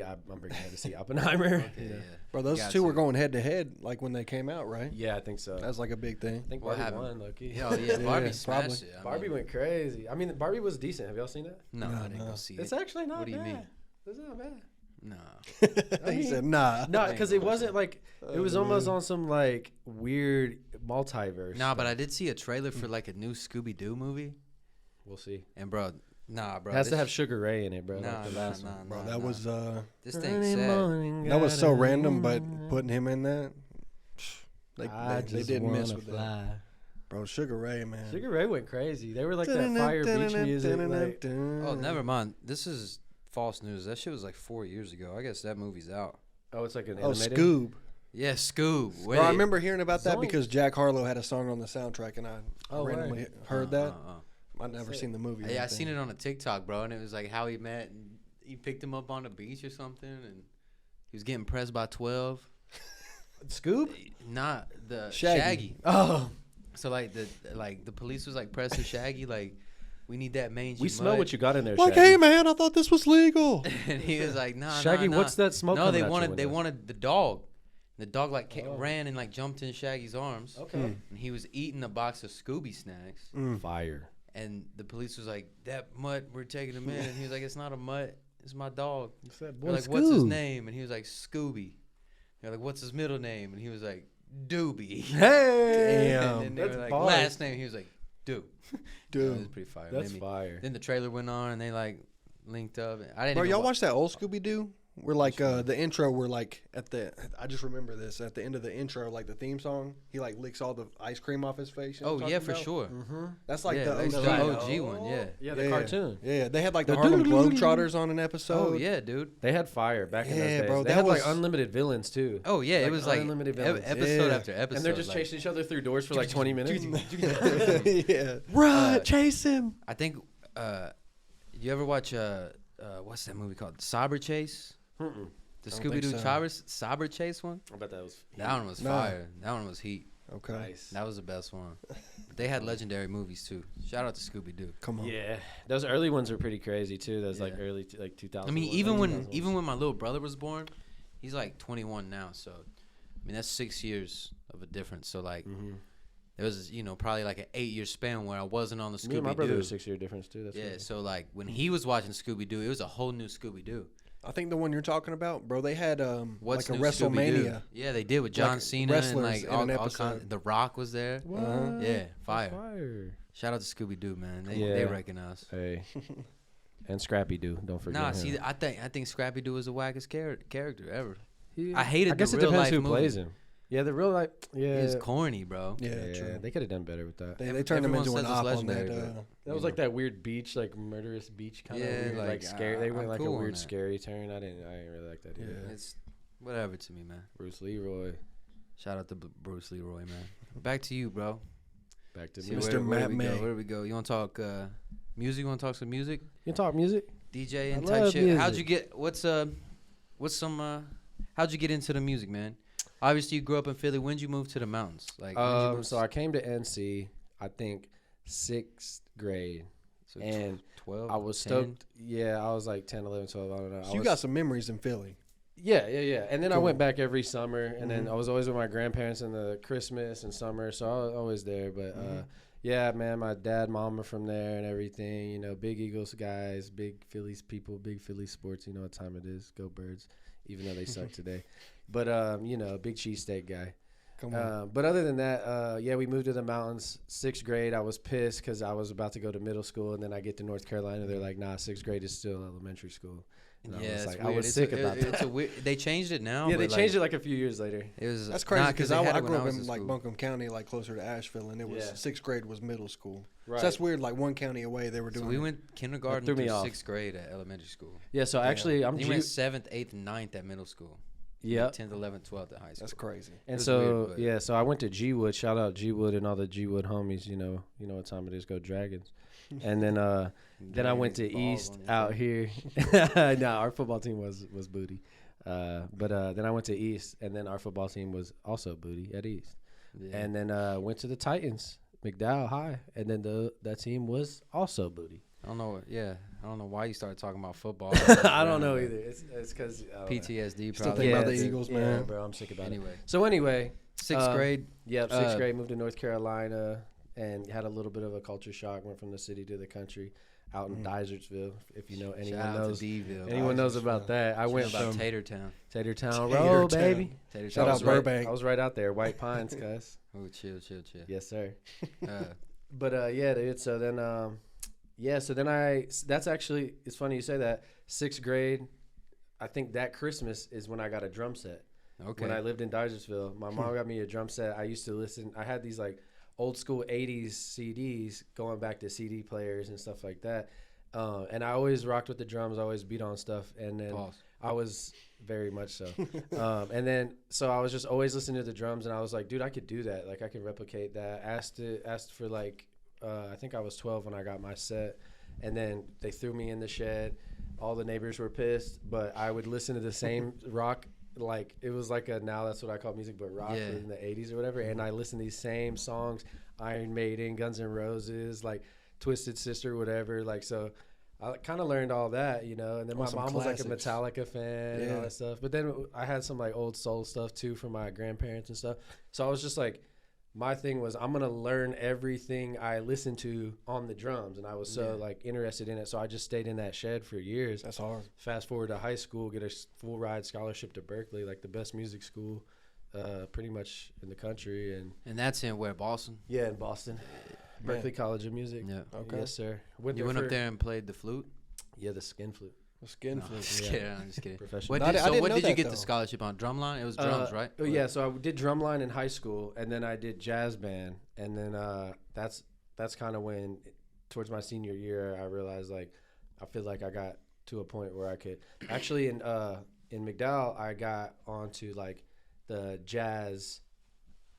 I'm bringing her to see Oppenheimer. Okay, you know? yeah. Bro, those Got two you. were going head to head like when they came out, right? Yeah, I think so. That's like a big thing. I think What Barbie happened? won, low-key. Oh yeah, Barbie Yeah, smashed probably. it. I Barbie mean, went crazy. I mean, Barbie was decent. Have y'all seen that? No, No, I didn't no. go see It's it. actually not What do you bad. mean? It's not bad. No. He said, nah. No, because it wasn't like it was Oh, almost man. on some like weird multiverse. Nah, but stuff. I did see a trailer for like a new Scooby Doo movie, We'll see. and bro, bro, It has to this- have Sugar Ray in it, bro. Nah, like the nah, last nah, one. Bro, nah, that nah. was This thing's sad. that was so random, but putting him in that, they didn't miss with that. fly. Bro, Sugar Ray, man. Sugar Ray went crazy. They were like that fire beach music. Like, Oh, never mind. This is false news. That shit was like 4 years ago. I guess that movie's out. oh, it's like an Oh, animated. Scoob. Yeah, Scoob. Bro, I remember hearing about that Zoink. because Jack Harlow had a song on the soundtrack, and I Oh, randomly word. heard that. I'd never Sick. seen the movie. or Yeah, I anything. seen it on a TikTok, bro, and it was like how he met. And he picked him up on the beach or something, and he was getting pressed by 12. Scoob? Not the Shaggy. Shaggy. Oh, So like the police was like pressing Shaggy like, we need that mangy. we smell mud. what you got in there, Like, Shaggy. hey, man, I thought this was legal. And he was like, nah, Shaggy, nah, what's that smoke? No, coming they out your wanted window? the dog. The dog like Oh. ran and like jumped in Shaggy's arms, Okay. and he was eating a box of Scooby snacks. Fire. And the police was like, that mutt, we're taking him in. And he was like, it's not a mutt, it's my dog. It's that They're like, what's his name? And he was like, Scooby. They're like, what's his middle name? And he was like, Doobie. Hey, Damn. And then they that's were like, bars. last name. He was like, Doob. Dude. It was pretty fire. That's Then fire. Then the trailer went on, and they like linked up. I didn't. Bro, even y'all wa- watch that old Scooby Doo? Where like the intro, where like I just remember this at the end of the intro, like the theme song, he like licks all the ice cream off his face. You know Oh what I'm yeah, talking for about? sure. That's like Yeah, the that's OG. the OG one, yeah. Yeah, the cartoon. Yeah, they had like the The Harlem doo-doo-doo-doo-doo. Globetrotters on an episode. Oh yeah, dude. They had fire back in those Yeah, days. bro, They that had like was- unlimited villains too. Oh yeah, it Like, was like unlimited villains. episode Yeah. after episode. And they're just like, chasing each other through doors for like 20 minutes. yeah. Run, chase him. I think. You ever watch what's that movie called? Cyber Chase. Mm-mm. The I don't Scooby Doo think so. Cyber Chase one. I bet that was. That one was No. fire. That one was heat. Okay. Nice. That was the best one. But they had legendary movies too. Shout out to Scooby Doo. Come on. Yeah, those early ones were pretty crazy too. Those like Yeah. early like 2000. I mean, even when my little brother was born, he's like 21 now. So, I mean, that's 6 years of a difference. So like, there was probably like an 8-year span where I wasn't on the Scooby me and my brother Doo. were 6-year difference too. That's Yeah. crazy. So like when he was watching Scooby Doo, it was a whole new Scooby Doo. I think the one you're talking about, bro. They had What's like a new Scooby-Doo? WrestleMania. Yeah, they did with John Like Cena and wrestlers like in all, an all episode. kind. The Rock was there. What? Yeah, fire. Fire. Shout out to Scooby Doo, man. They Yeah. recognize. Hey. And Scrappy Doo. Don't forget. Nah, him. see, I think Scrappy Doo is the wackest character ever. He- I hated I guess the it real depends life who movie. plays him. Yeah, the real life. Yeah, It's corny, bro. Yeah, true. They could have done better with that. They turned him Everyone into an says it's op on that. legendary, That was like that weird beach, like murderous beach kind of Yeah, weird, like like, scary. They went I'm like cool a on weird that. scary turn. I didn't really like that either. Yeah. It's whatever to me, man. Bruce Leroy. Shout out to Bruce Leroy, man. Back to you, bro. Back to See, me. Mr. where Matt do we go? May. Where do we go? You want to talk music? You want to talk some music? You can talk music. DJ I and type love shit. How'd music. you get? What's some? How'd you get into the music, man? Obviously, you grew up in Philly. When'd you move to the mountains? Like, when'd you move So I came to NC, I think 6th grade, so and 12. I was 10? stoked. Yeah, I was like 10, 11, 12. I don't know. So you got some memories in Philly. Yeah. And then I went back every summer, and then I was always with my grandparents in the Christmas and summer, so I was always there. But yeah, man, my dad, mom are from there and everything. You know, big Eagles guys, big Phillies people, big Phillies sports. You know what time it is? Go Birds, even though they suck today. But you know, big cheesesteak guy. Come on. But other than that, yeah, we moved to the mountains. 6th grade, I was pissed because I was about to go to middle school, and then I get to North Carolina. They're like, nah, 6th grade is still elementary school. And Yeah, I was it's like, weird. I was sick about that. It's a weird. They changed it now. Yeah, they but, changed it like a few years later. It was That's crazy because they had I it when grew up was in like school. Buncombe County, like closer to Asheville, and it was Yeah. 6th grade was middle school. Right. So that's weird. Like one county away, they were So doing. we it. went kindergarten threw me through off. 6th grade at elementary school. Yeah, so actually, I'm You went 7th, 8th, and 9th at middle school. Yep. 10th, 11th, 12th at high school. That's crazy. And was so weird, but- yeah, so I went to G Wood. Shout out G Wood and all the G Wood homies. You know what time it is. Go Dragons. And then I went to Balls East on your out face. here. No, our football team was booty. But then I went to East, and then our football team was also booty at East. Yeah. And then went to the Titans, McDowell High, and then that team was also booty. I don't know. Yeah, I don't know why you started talking about football. I don't know either. It's because PTSD Still probably. think about the it's- Eagles, yeah, man. bro. I'm sick about it. Anyway, So anyway, 6th grade. yeah, 6th Uh, grade, moved to North Carolina and had a little bit of a culture shock. Went from the city to the country, out in Dysertsville. If you know anyone Shout out knows, to D-ville. anyone knows about that. I went about from Tatertown. Tatertown Tater Road, Town. baby. Tatertown. Shout I out was right- Burbank. I was right out there, White Pines, cuz. Oh, chill. Yes, sir. Uh, But yeah, dude. So then, that's actually, it's funny you say that. 6th grade, I think that Christmas is when I got a drum set. okay. When I lived in Dyersville, my mom got me a drum set. I used to listen. I had these like old school 80s CDs going back to CD players and stuff like that. And I always rocked with the drums, always beat on stuff. And then Pause. I was very much so. And then, so I was just always listening to the drums, and I was like, dude, I could do that. Like, I could replicate that. Asked for like, I think I was 12 when I got my set. And then they threw me in the shed. All the neighbors were pissed, but I would listen to the same rock. Like, it was like now that's what I call music, but rock Yeah. in the 80s or whatever. And I listened to these same songs, Iron Maiden, Guns N' Roses, like Twisted Sister, whatever. Like, so I kind of learned all that, you know. And then my Some mom was like a classics. Metallica fan and all Yeah. that stuff. But then I had some like old soul stuff too from my grandparents and stuff. So I was just like, my thing was I'm gonna learn everything I listened to on the drums, and I was so like interested in it. So I just stayed in that shed for years. That's hard. Fast forward to high school, get a full ride scholarship to Berkeley, like the best music school, pretty much in the country. And that's in where Boston. yeah, in Boston, Berkeley College of Music. Yeah. Okay. Yes, sir. You went up there and played the flute. Yeah, the skin flute. The skin No, I'm flute. just Yeah. kidding. I'm just kidding. Professional. What No, I did, so didn't what know did you that, get though. the scholarship on? Drumline? It was drums, right? Oh yeah, so I did drumline in high school, and then I did jazz band, and then that's kind of when, towards my senior year, I realized like I feel like I got to a point where I could actually in McDowell I got onto like the jazz.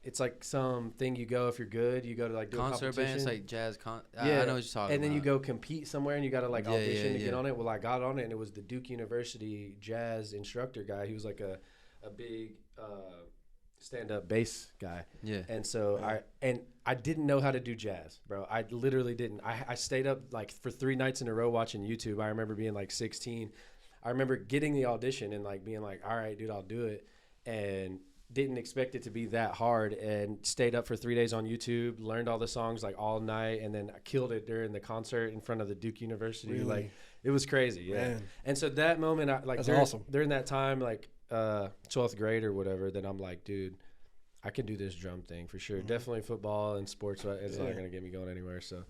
It's like some thing you go if you're good, you go to like do a Concert competition. bands like jazz. I Yeah, know what you're talking and then you about. go compete somewhere, and you got to like Yeah, audition yeah, to get yeah. on it. Well, I got on it, and it was the Duke University jazz instructor guy. He was like a big stand-up bass guy. Yeah. And so I didn't know how to do jazz, bro. I literally didn't. I stayed up like for 3 nights in a row watching YouTube. I remember being like 16. I remember getting the audition and like being like, all right, dude, I'll do it. And didn't expect it to be that hard, and stayed up for 3 days on YouTube, learned all the songs like all night, and then I killed it during the concert in front of the Duke University. Really? Like, it was crazy. Yeah. Man. And so that moment, I like That's during, awesome. during that time, like 12th grade or whatever, then I'm like, dude, I can do this drum thing for sure. Definitely football and sports. It's not gonna get me going anywhere. So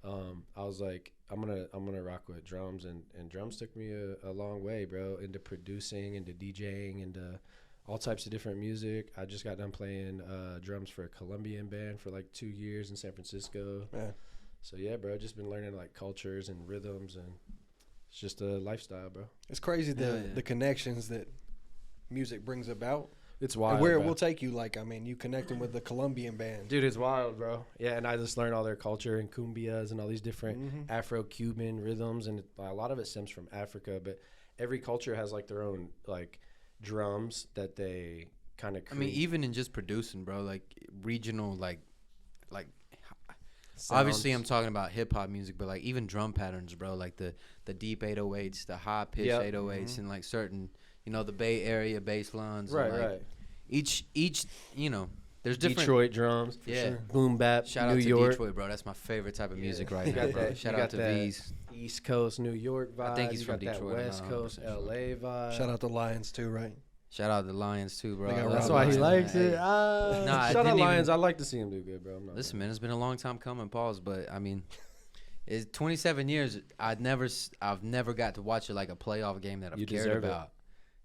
I was like, I'm gonna rock with drums, and drums took me a long way, bro, into producing, into DJing, into all types of different music. I just got done playing drums for a Colombian band for like 2 years in San Francisco. Man. So yeah, bro, just been learning like cultures and rhythms, and it's just a lifestyle, bro. It's crazy Hell yeah. the connections that music brings about. It's wild, And where it bro. will take you. Like, I mean, you connecting with the Colombian band. Dude, it's wild, bro. Yeah, and I just learned all their culture and cumbias and all these different Afro-Cuban rhythms, and a lot of it stems from Africa. But every culture has like their own like drums that they kind of I create. mean, even in just producing, bro, like regional, like sounds. obviously I'm talking about hip hop music, but like even drum patterns, bro, like the deep 808s, the high pitch Yep. 808s, and like certain the Bay Area bass lines. Right, and, like, right. Each, there's different. Detroit drums. Yeah. Sure. Boom bap. Shout New out to York. Detroit, bro. That's my favorite type of music right You now, got bro. that- Shout you out got to that V's. East Coast New York vibe. I think he's You from got that Detroit, I'm West not Coast 100% sure. LA vibe. Shout out to Lions too, right? Shout out to Lions too, bro. They got I love That's the why he Lions, likes man. it. Hey, Nah, I Shout out didn't Lions. even- I like to see him do good, bro. I'm not Listen, man, it's been a long time coming, pause. But I mean, it's 27 years. I've never got to watch it like a playoff game that I've You cared deserve it. about.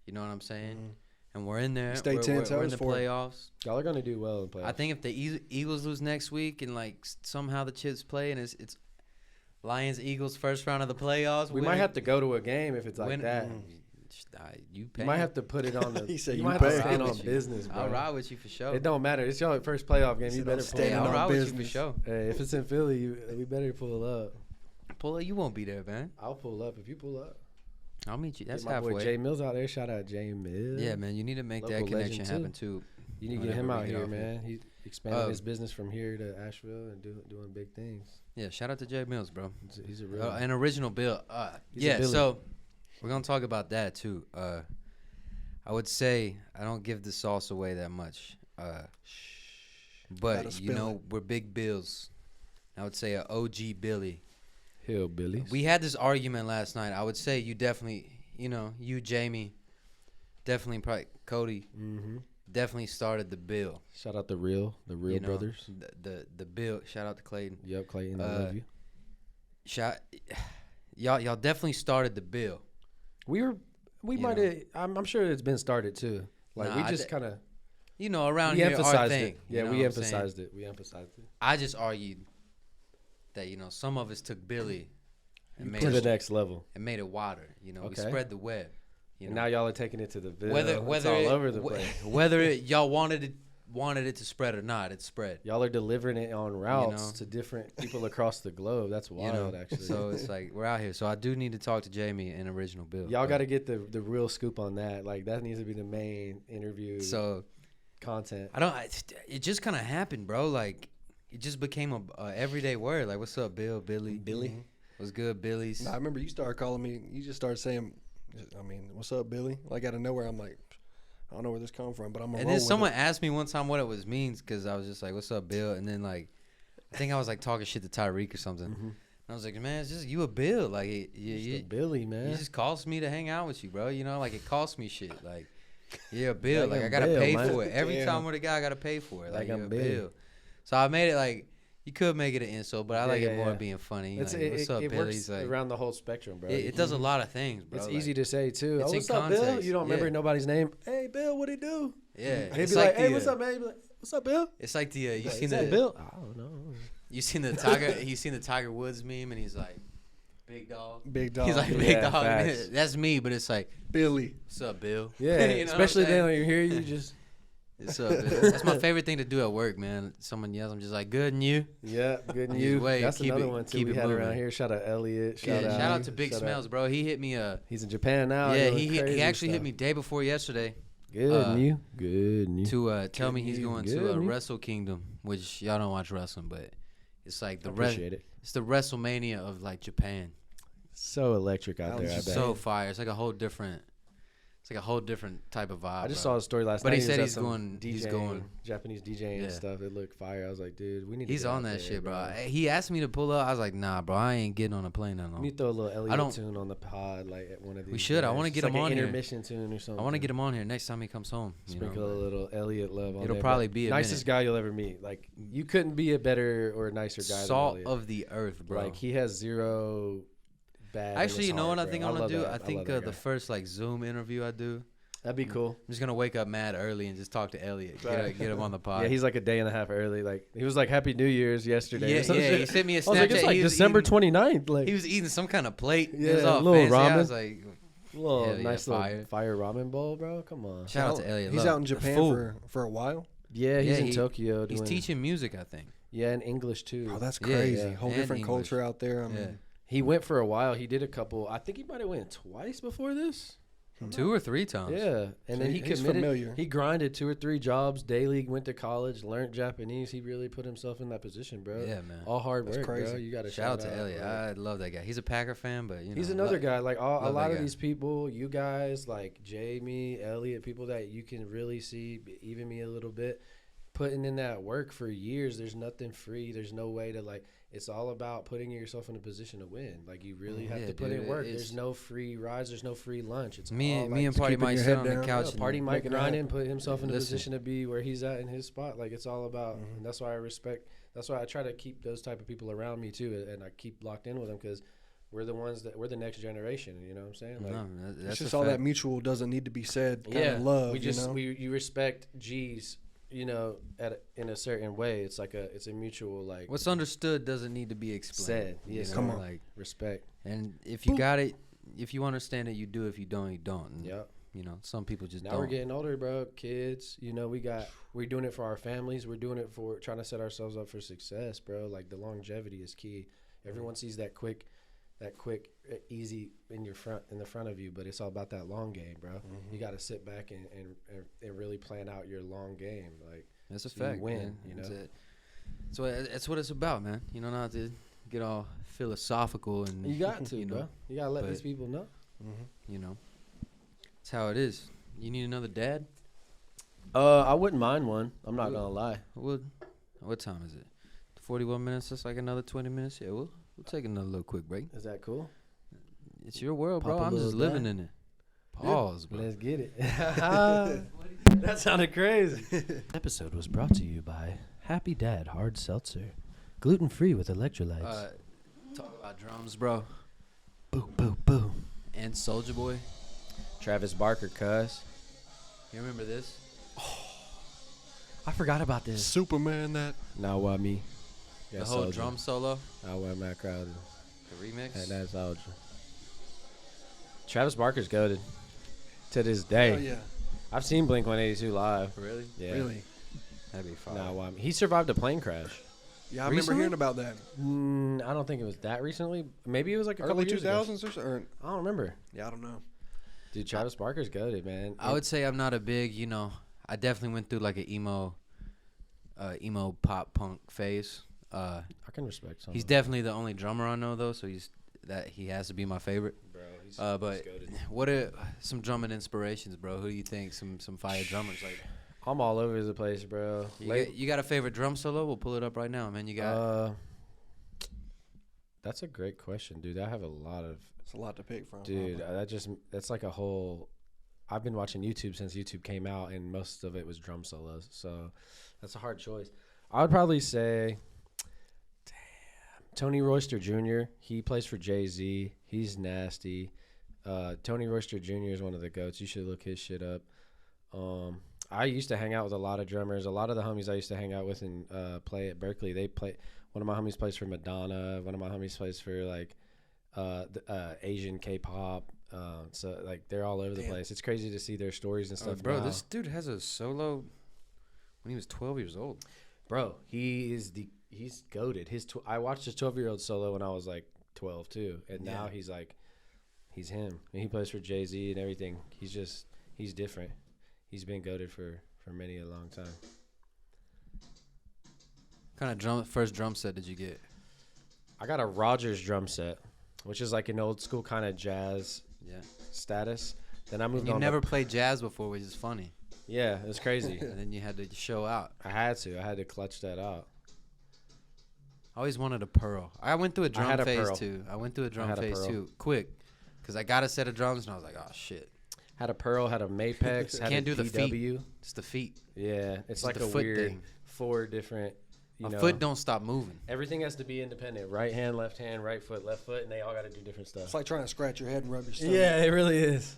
You know what I'm saying? And we're in there. Stay we're, 10 we're, we're in toes the for it. playoffs. Y'all are gonna do well in playoffs. I think if the Eagles lose next week and like somehow the Chiefs play and it's Lions Eagles first round of the playoffs, we might have to go to a game if it's like win- that. You You pay. might have to put it on the. He said you you might have pay. to stand I'll on ride with you. business, bro. I'll ride with you for sure. It don't matter. It's your first playoff game. He You said, better I'm pull Hey, standing up. I'll on ride with you for business. sure. Hey, if it's in Philly, we better pull up. Pull up, you won't be there, man. I'll pull up if you pull up. I'll meet you. That's Get my boy halfway. Jay Mills out there. Shout out Jay Mills. Yeah, man, you need to make Local that connection legend, happen too. You need to get Whenever him we out get here, off man. He expanded Uh, his business from here to Asheville and doing big things. Yeah, shout out to Jay Mills, bro. He's a real. An original Bill. He's a Yeah, Billy. so we're gonna talk about that too. I would say I don't give the sauce away that much. Gotta But spill it. we're big Bills. I would say a OG Billy. Hillbillies. We had this argument last night. I would say you definitely, you Jamie, definitely probably Cody, Mm-hmm. definitely started the Bill. Shout out the real you know, brothers. The Bill. Shout out to Clayton. Yep, Clayton. I love you. Y'all definitely started the Bill. We You might know. have. I'm sure it's been started too. Like Nah, we I just d- kind of Around we here, our emphasized thing. it. Yeah, you know we what I'm saying? emphasized it. We emphasized it. I just argued that some of us took Billy and made To the it next level. wider. We Okay. spread the web. And now y'all are taking it to the Ville. whether it's all it, over the wh- place. whether y'all wanted it to spread or not, it spread. Y'all are delivering it on routes know. to different people across the globe. That's wild, actually. So it's like we're out here. So I do need to talk to Jamie and Original Bill. Y'all but- got to get the real scoop on that. Like that needs to be the main interview So content. it just kind of happened, bro. Like it just became a everyday word. Like, what's up, Bill? Billy? Billy. What's good, Billy's? Nah, I remember you started calling me. You just started saying, what's up, Billy? Like out of nowhere, I'm like, I don't know where this come from, but I'm gonna And roll then with someone it. asked me one time what it was means because I was just like, "What's up, Bill?" And then like, I think I was like talking shit to Tyreek or something. Mm-hmm. And I was like, "Man, it's just you a Bill. Like, you Billy, man. just costs me to hang out with you, bro. Like it costs me shit. Like, you're a Bill. Like Like I I'm gotta Bill, pay man. for it every Damn. time with a guy. I gotta pay for it. Like, Like you're I'm a Bill. Bill. So I made it like you could make it an insult, but I like Yeah, it more yeah. being funny. It's, Like, what's up, it Billy? works He's like, around the whole spectrum, bro. it does a lot of things, bro. It's Like, easy to say too. it's Oh, in what's up, Bill? context, You don't remember yeah. nobody's name. Hey, Bill, what he do? Yeah, He'd it's be like, the, hey, what's up, man? He'd be like, what's up, Bill? It's like the you Like, seen is that the Bill? I don't know. You seen the Tiger? You seen the Tiger Woods meme, and he's like, "Big dog." Big dog. He's like, Yeah, "Big dog." facts. That's me, but it's like, Billy. "What's up, Bill?" Yeah, You know what I'm especially saying? then when you hear you just What's up, Bill? That's my favorite thing to do at work, man. Someone yells, I'm just like, "Good and you?" yeah, good Just news. wait, That's keep another it- one too keep we it had around moving. here. Shout out Elliot. Shout out to Big Shout out- Smells, bro. He hit me. He's in Japan now. Yeah, doing he crazy actually hit stuff. me day before yesterday Good new. Good new. to tell me he's Good going news. to Good news. Wrestle Kingdom, which y'all don't watch wrestling, but it's like the Appreciate it. it's the WrestleMania of like Japan. So electric out That there. was I just bet. So fire. It's like a whole different type of vibe. I just bro. saw a story last But night. he was said at he's some going- he's DJing, going. Japanese DJing Yeah. and stuff. It looked fire. I was like, dude, we need to. He's get on out that there, shit, bro. He asked me to pull up. I was like, nah, bro. I ain't getting on a plane that We long. need to throw a little Elliot don't- tune on the pod, like at one of these. We should. I days. wanna get It's him like on an here. intermission tune or something. I want to get him on here next time he comes home. you know, Sprinkle a but- little Elliot love on It'll there, probably but be a nicest minute. guy you'll ever meet. Like you couldn't be a better or nicer guy. Salt than Elliot. of the earth, bro. Like he has zero bad. in Actually, his you know heart, what I bro. think I'm gonna love do? that. I love think that the guy. first like Zoom interview I do, That'd be cool. I'm just gonna wake up mad early and just talk to Elliot. Right. Get him on the pod. Yeah, he's like a day and a half early. Like he was like Happy New Year's yesterday. yeah, or some yeah. shit. He sent me a I was like, Snapchat. it's like He was December eating- 29th. Like He was eating some kind of plate. Yeah, it was all little fancy. I ramen. was like, little Hell yeah, nice little fire. fire ramen bowl, bro. Come on. shout out to Elliot. He's Look, out in the Japan fool. for a while. Yeah, he's Yeah, in Tokyo. He's doing, teaching music, I think. Yeah, in English too. Oh, that's Yeah, crazy. yeah. Whole And different English. culture out there. I mean, Yeah. He went for a while. He did a couple. I think he might have went twice before this. 2 or 3 times. Yeah, and then he He's committed. familiar. He grinded 2 or 3 jobs daily. Went to college, learned Japanese. He really put himself in that position, bro. Yeah, man. All hard That's work, crazy. bro. You got to Shout out to Elliot. I love that guy. He's a Packer fan, but He's another guy. Like a love lot that of guy. these people, you guys, like Jamie, Elliot, people that you can really see, even me a little bit, putting in that work for years. There's nothing free. There's no way to like. It's all about putting yourself in a position to win. Like you really have to put in work. There's no free rides. There's no free lunch. It's me all and like, me and Party keeping Mike your sit head on the down. couch. yeah, and Party Mike making it grinding, happen. put himself in a Listen. position to be where he's at in his spot. Like it's all about. And that's why I respect. That's why I try to keep those type of people around me too, and I keep locked in with them because we're the ones that we're the next generation. You know what I'm saying? Like, No, that's It's just a all that fact. mutual doesn't need to be said. Kind yeah, of love. we just you know? you respect G's. You know, in a certain way, it's a mutual like. What's understood doesn't need to be explained. Said, yes, you know, come on. like, respect. and if you got it, if you understand it, you do. If you don't, you don't. And, Yep. You know, some people just Now don't. we're getting older, bro. Kids, you know, we're doing it for our families. We're doing it for trying to set ourselves up for success, bro. Like the longevity is key. Everyone sees that quick, easy in the front of you, but it's all about that long game, bro. You got to sit back and really plan out your long game. Like That's a so you fact, win, man. you know? That's what it's about, man. You know, not to get all philosophical and you got to, you know, bro. You gotta let but- these people know. You know, it's how it is. You need another dad? I wouldn't mind one. I'm not gonna lie. What time is it? 41 minutes. That's like another 20 minutes. Yeah, we'll take another little quick break. Is that cool? It's your world, bro. Pop a I'm just little living dad. in it. Pause, bro. Let's get it. That sounded crazy. Episode was brought to you by Happy Dad Hard Seltzer, gluten free with electrolytes. Talk about drums, bro. Boo, boo, boo. And Soulja Boy. Travis Barker, cuz. You remember this? I forgot about this. Superman that. Now what me? The whole drum solo, Now what Matt Crowder. the remix. And that's Soulja. Travis Barker's goated to this day. Oh yeah. I've seen Blink 182 live. Really? Yeah. Really. That'd be fine. Now what me? He survived a plane crash. Yeah, I remember Recently? hearing about that. I don't think it was that recently. Maybe it was like a couple Early years ago. 2000s or something. I don't remember. Yeah, I don't know. Dude, Travis Barker's goated, man. I would say I'm not a big, you know, I definitely went through like an emo pop punk phase. I can respect some. He's definitely the only drummer I know though, so he has to be my favorite. Bro, he's But what are some drumming inspirations, bro? Who do you think some fire drummers like? I'm all over the place, bro. You got a favorite drum solo? We'll pull it up right now, man. You got That's a great question, dude. I have a lot of It's a lot to pick from. dude. That's like a whole. I've been watching YouTube since YouTube came out, and most of it was drum solos. So that's a hard choice. I would probably say, Tony Royster Jr. He plays for Jay-Z. He's nasty. Tony Royster Jr. is one of the goats. You should look his shit up. I used to hang out with a lot of drummers. A lot of the homies I used to hang out with and play at Berkeley, they play. One of my homies plays for Madonna. One of my homies plays for like Asian K-pop. So like they're all over the place. It's crazy to see their stories and stuff. bro, now. this dude has a solo when he was 12 years old. Bro, he's goated. I watched his 12-year-old solo when I was like 12 too, and now he's him. And he plays for Jay-Z and everything. He's different. He's been goated for many a long time. What kind of first drum set did you get? I got a Rogers drum set, which is like an old school kind of jazz Yeah. status. Then I moved You on. never played jazz before, which is funny. Yeah, it was crazy. And then you had to show out. I had to clutch that out. I always wanted a Pearl. I went through a drum had a phase Pearl. too. I went through a drum had a phase Pearl. too, quick, because I got a set of drums and I was like, oh shit. Had a Pearl, had a Mapex, had Can't a do the DW. feet. It's the feet. Yeah, it's like the a foot weird thing. 4 different. You My know, foot don't stop moving. everything has to be independent. Right hand, left foot, and they all got to do different stuff. It's like trying to scratch your head and rub your stomach. Yeah, it really is.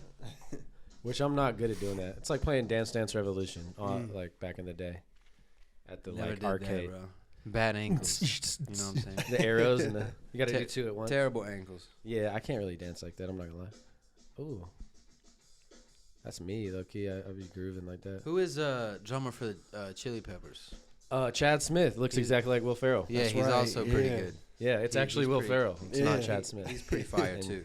Which I'm not good at doing that. It's like playing Dance Dance Revolution, like back in the day, at the Never like did arcade. that, bro. Bad ankles. You know what I'm saying? The arrows and you got to do 2 at once. Terrible ankles. Yeah, I can't really dance like that. I'm not gonna lie. Ooh, that's me, low key. I be grooving like that. Who is drummer for the Chili Peppers? Chad Smith looks exactly like Will Ferrell. Yeah, That's he's right, also pretty yeah. good. Yeah, it's actually he's Will pretty- Ferrell. It's not Yeah. Chad Smith. He's pretty fire And too.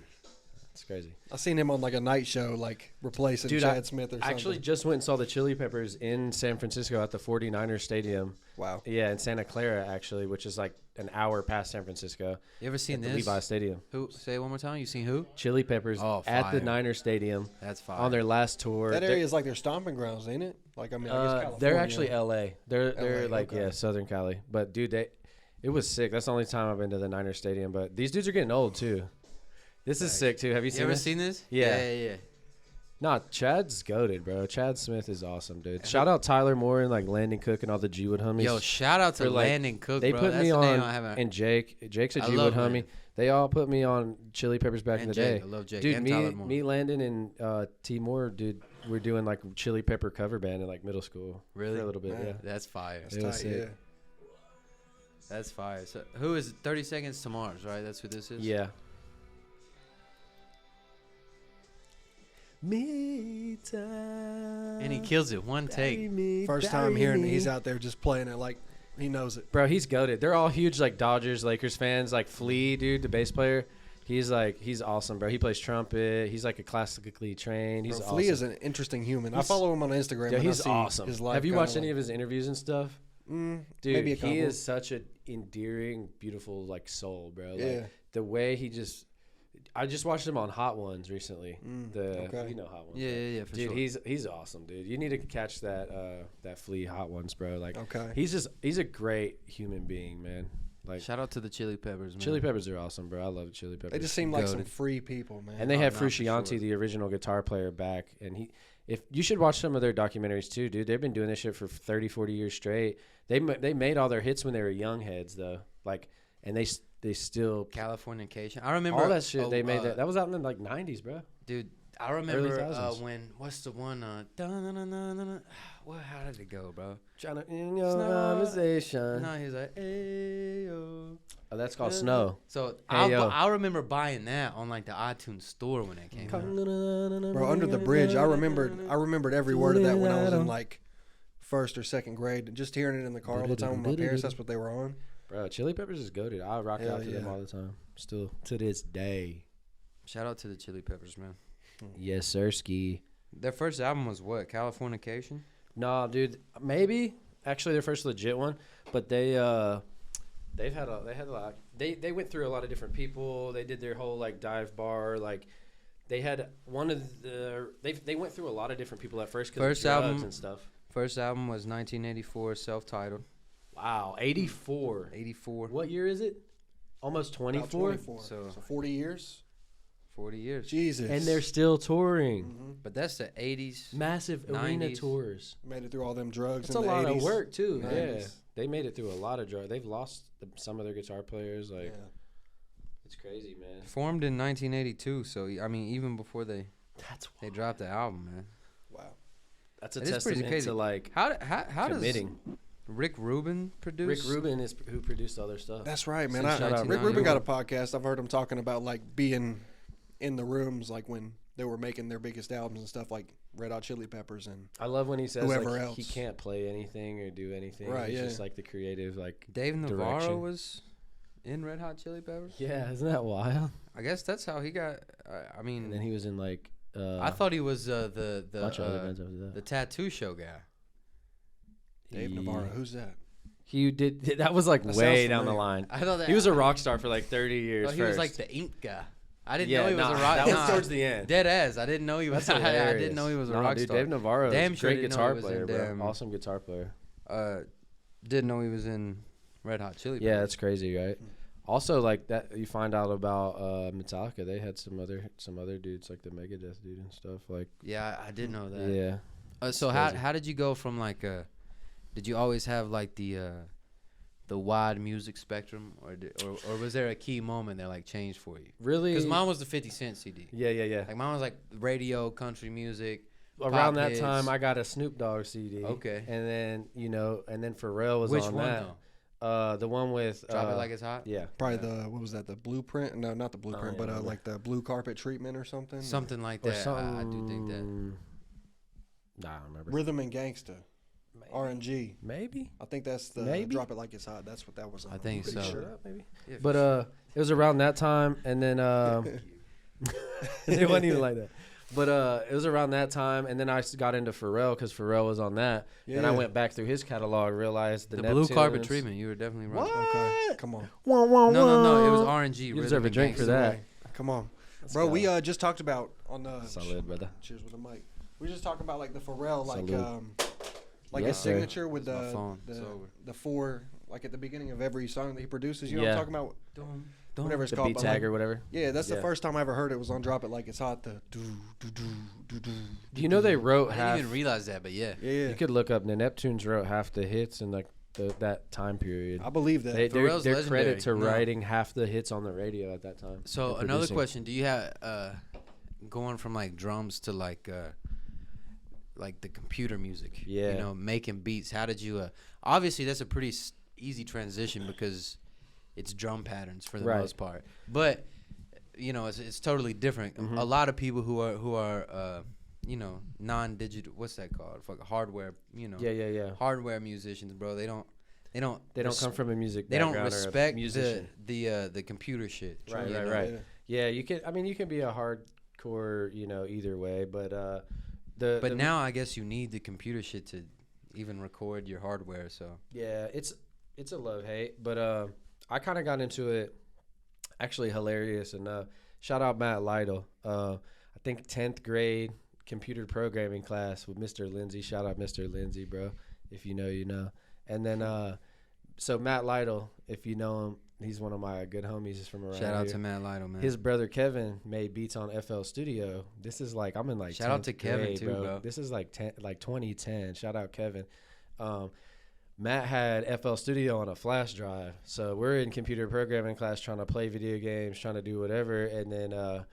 It's crazy. I seen him on like a night show, like replacing Chad Smith or something. I actually just went and saw the Chili Peppers in San Francisco at the 49ers Stadium. Wow. Yeah, in Santa Clara, actually, which is like an hour past San Francisco. You ever seen at the this? Levi Stadium. Who? Say it one more time. You seen who? Chili Peppers at the fire. Niners Stadium. That's fine. On their last tour. That area is like their stomping grounds, ain't it? Like I mean, I guess California. They're actually L.A. They're LA, like okay. Southern Cali. But dude, it was sick. That's the only time I've been to the Niners Stadium. But these dudes are getting old too. This is sick too. Have you You ever this? seen this? Yeah. Yeah. Nah, Chad's goated, bro. Chad Smith is awesome, dude. Shout out Tyler Moore and like Landon Cook and all the G-Wood homies. Yo, shout out to For, like, Landon Cook, they bro. put That's me the name on, I haven't. and Jake. Jake's a I G-Wood love homie. Landon. They all put me on Chili Peppers back in And the Jake. day. I love Jake. Dude, and Tyler Moore. me, Landon, and T Moore, dude, we're doing like Chili Pepper cover band in like middle school. Really? For a little bit, Man. yeah. That's fire. That's It was tight, sick. yeah. That's fire. So, who is 30 Seconds to Mars, right? That's who this is? Yeah. Me time. And he kills it. One take. First time hearing it, he's out there just playing it like he knows it. Bro, he's goated. They're all huge like Dodgers, Lakers fans. Like Flea, dude, the bass player. He's awesome, bro. He plays trumpet. He's like a classically trained. He's Bro, awesome. Flea is an interesting human. I He's- follow him on Instagram. Yeah, and he's I see awesome. His life Have you kinda watched any like- of his interviews and stuff? Dude, maybe a couple. he is such an endearing, beautiful like soul, bro. Like, Yeah. the way I just watched him on Hot Ones recently. okay. You know Hot Ones. Yeah, right? for Dude, sure. he's awesome, dude. You need to catch that Flea Hot Ones, bro. Like, Okay. he's a great human being, man. Like, Shout out to the Chili Peppers, man. Chili Peppers are awesome, bro. I love Chili Peppers. They just seem like some Goated. free people, man. And they Oh, have no, for Frusciante, sure. the original guitar player, back. And if you should watch some of their documentaries too, dude. They've been doing this shit for 30, 40 years straight. They made all their hits when they were young heads, though. Like, and they still Californication. I remember all that shit. oh, they made that was out in the like 90s, bro. Dude, I remember 2000s. when what's the one? What? How did it go, bro? Trying to in your Snow. conversation. No, he's like, "Ayo." Oh, that's called Snow. So Hey, yo. I remember buying that on like the iTunes store when it came out. Bro, Under the Bridge. I remembered every word of that when I was in like first or second grade. Just hearing it in the car all the time with my parents. That's what they were on. Bro, Chili Peppers is goated. I rock Hell out to them yeah. all the time. Still to this day. Shout out to the Chili Peppers, man. Yes, sir, ski. Their first album was what? Californication? No, dude, maybe actually their first legit one, but they had a lot. They went through a lot of different people. They did their whole like dive bar, like they had one of the they went through a lot of different people at first because First drugs album- and stuff. First album was 1984, self-titled. Wow, 84. 84. What year is it? Almost About 24. 24. So- So 40 years. 40 years. Jesus. And they're still touring. Mhm. But that's the 80s. Massive arena 90s. tours. Made it through all them drugs. That's a in the lot 80s. of work too. Yeah, 90s. they made it through a lot of drugs. They've lost some of their guitar players. Like, Yeah. it's crazy, man. Formed in 1982, so I mean, even before they dropped the album, man. Wow. That's a It is pretty testament crazy. to like How does committing. Rick Rubin produce? Rick Rubin is who produced all their stuff. That's right, man. Since Rick 1990. Rubin got a podcast. I've heard him talking about like being in the rooms, like when they were making their biggest albums and stuff, like Red Hot Chili Peppers and I love when he says Whoever like, else. he can't play anything or do anything. Right, He's yeah. just like the creative, like Dave Navarro direction. was in Red Hot Chili Peppers. yeah, isn't that wild? I guess that's how he got. I mean, And then he was in like I thought he was the bunch of other bands after the that. tattoo show guy. Dave Navarro. Who's that? He did that was like That way sounds down the familiar. line. I thought that He was a rock star for like 30 years. Oh, he was first. like the ink guy. I didn't yeah, know he was nah, a rock. That was nah. towards the end. Dead ass. I didn't know he was. That's I hilarious. didn't know he was a Nah, rock dude, star. Dave Navarro Damn is a sure great didn't know guitar he was player, in bro. damn- Awesome guitar player. Didn't know he was in Red Hot Chili Peppers. Yeah, that's crazy, right? Also, like that, you find out about Metallica. They had some other dudes, like the Megadeth dude and stuff. Like, Yeah, I did know that. yeah, So crazy. how did you go from like did you always have like the wide music spectrum, or was there a key moment that like changed for you? really. Because mine was the 50 Cent CD. Yeah. Like mine was like radio, country music. Around pop that hits. time, I got a Snoop Dogg CD. Okay. And then and then Pharrell was Which on one that. though? The one with Drop It Like It's Hot. Yeah. Probably what was that? The Blueprint? No, not the Blueprint, yeah, but maybe. like the blue carpet treatment or something. Something like Or that. something. I do think that. Nah, I don't remember. Rhythm and Gangsta. R&G. Maybe. I think that's the Maybe. Drop It Like It's Hot. That's what that was on. I think I'm pretty so. sure. Maybe. Yeah, for But sure. it was around that time, and then It wasn't even like that. But it was around that time, and then I got into Pharrell because Pharrell was on that. Yeah. And I went back through his catalog, realized The the blue carpet Neptunes. treatment. You were definitely right. What? Okay, come on. No. It was RNG. You deserve a drink for that. Come on. Let's Bro, go. we just talked about on the Solid, brother. cheers with the mic. We just talked about like the Pharrell, like Salute. like Yes, his sir. signature with My phone. It's the over. the four, like at the beginning of every song that he produces. You know Yeah. what I'm talking about? Whatever it's The called. beat but, tag like, or whatever. yeah, that's the Yeah. first time I ever heard it was on Drop It Like It's Hot. The do do do do do. Do you know they wrote I half? didn't even realize that, but yeah. Yeah, You could look up the Neptunes wrote half the hits in like that time period. I believe that. Pharrell's Their legendary. credit to No. writing half the hits on the radio at that time. So and another producing. question: do you have going from like drums to like the computer music? Yeah. You know, making beats. How did you? Obviously, that's a pretty easy transition because it's drum patterns for the Right. most part. But you know, it's totally different. Mhm. A lot of people who are you know, non-digital. What's that called? Fuck, hardware. You know. Yeah. Hardware musicians, bro. They don't They don't come from a music They don't background or a respect musician. the computer shit. Right, you know? right. Yeah. Yeah, you can. I mean, you can be a hardcore, you know, either way. But But now I guess you need the computer shit to even record your hardware. So yeah, it's a love hate. But I kind of got into it. Actually, hilarious enough. Shout out Matt Lytle. I think 10th grade computer programming class with Mr. Lindsay. Shout out Mr. Lindsay, bro. If you know, you know. And then so Matt Lytle, if you know him, he's one of my good homies. He's from around shout out here. to Matt Lytle, man. His brother Kevin made beats on FL Studio. This is like I'm in like Shout out 10th to Kevin grade, too, bro. This is like 2010. Shout out Kevin. Matt had FL Studio on a flash drive, so we're in computer programming class trying to play video games, trying to do whatever, and then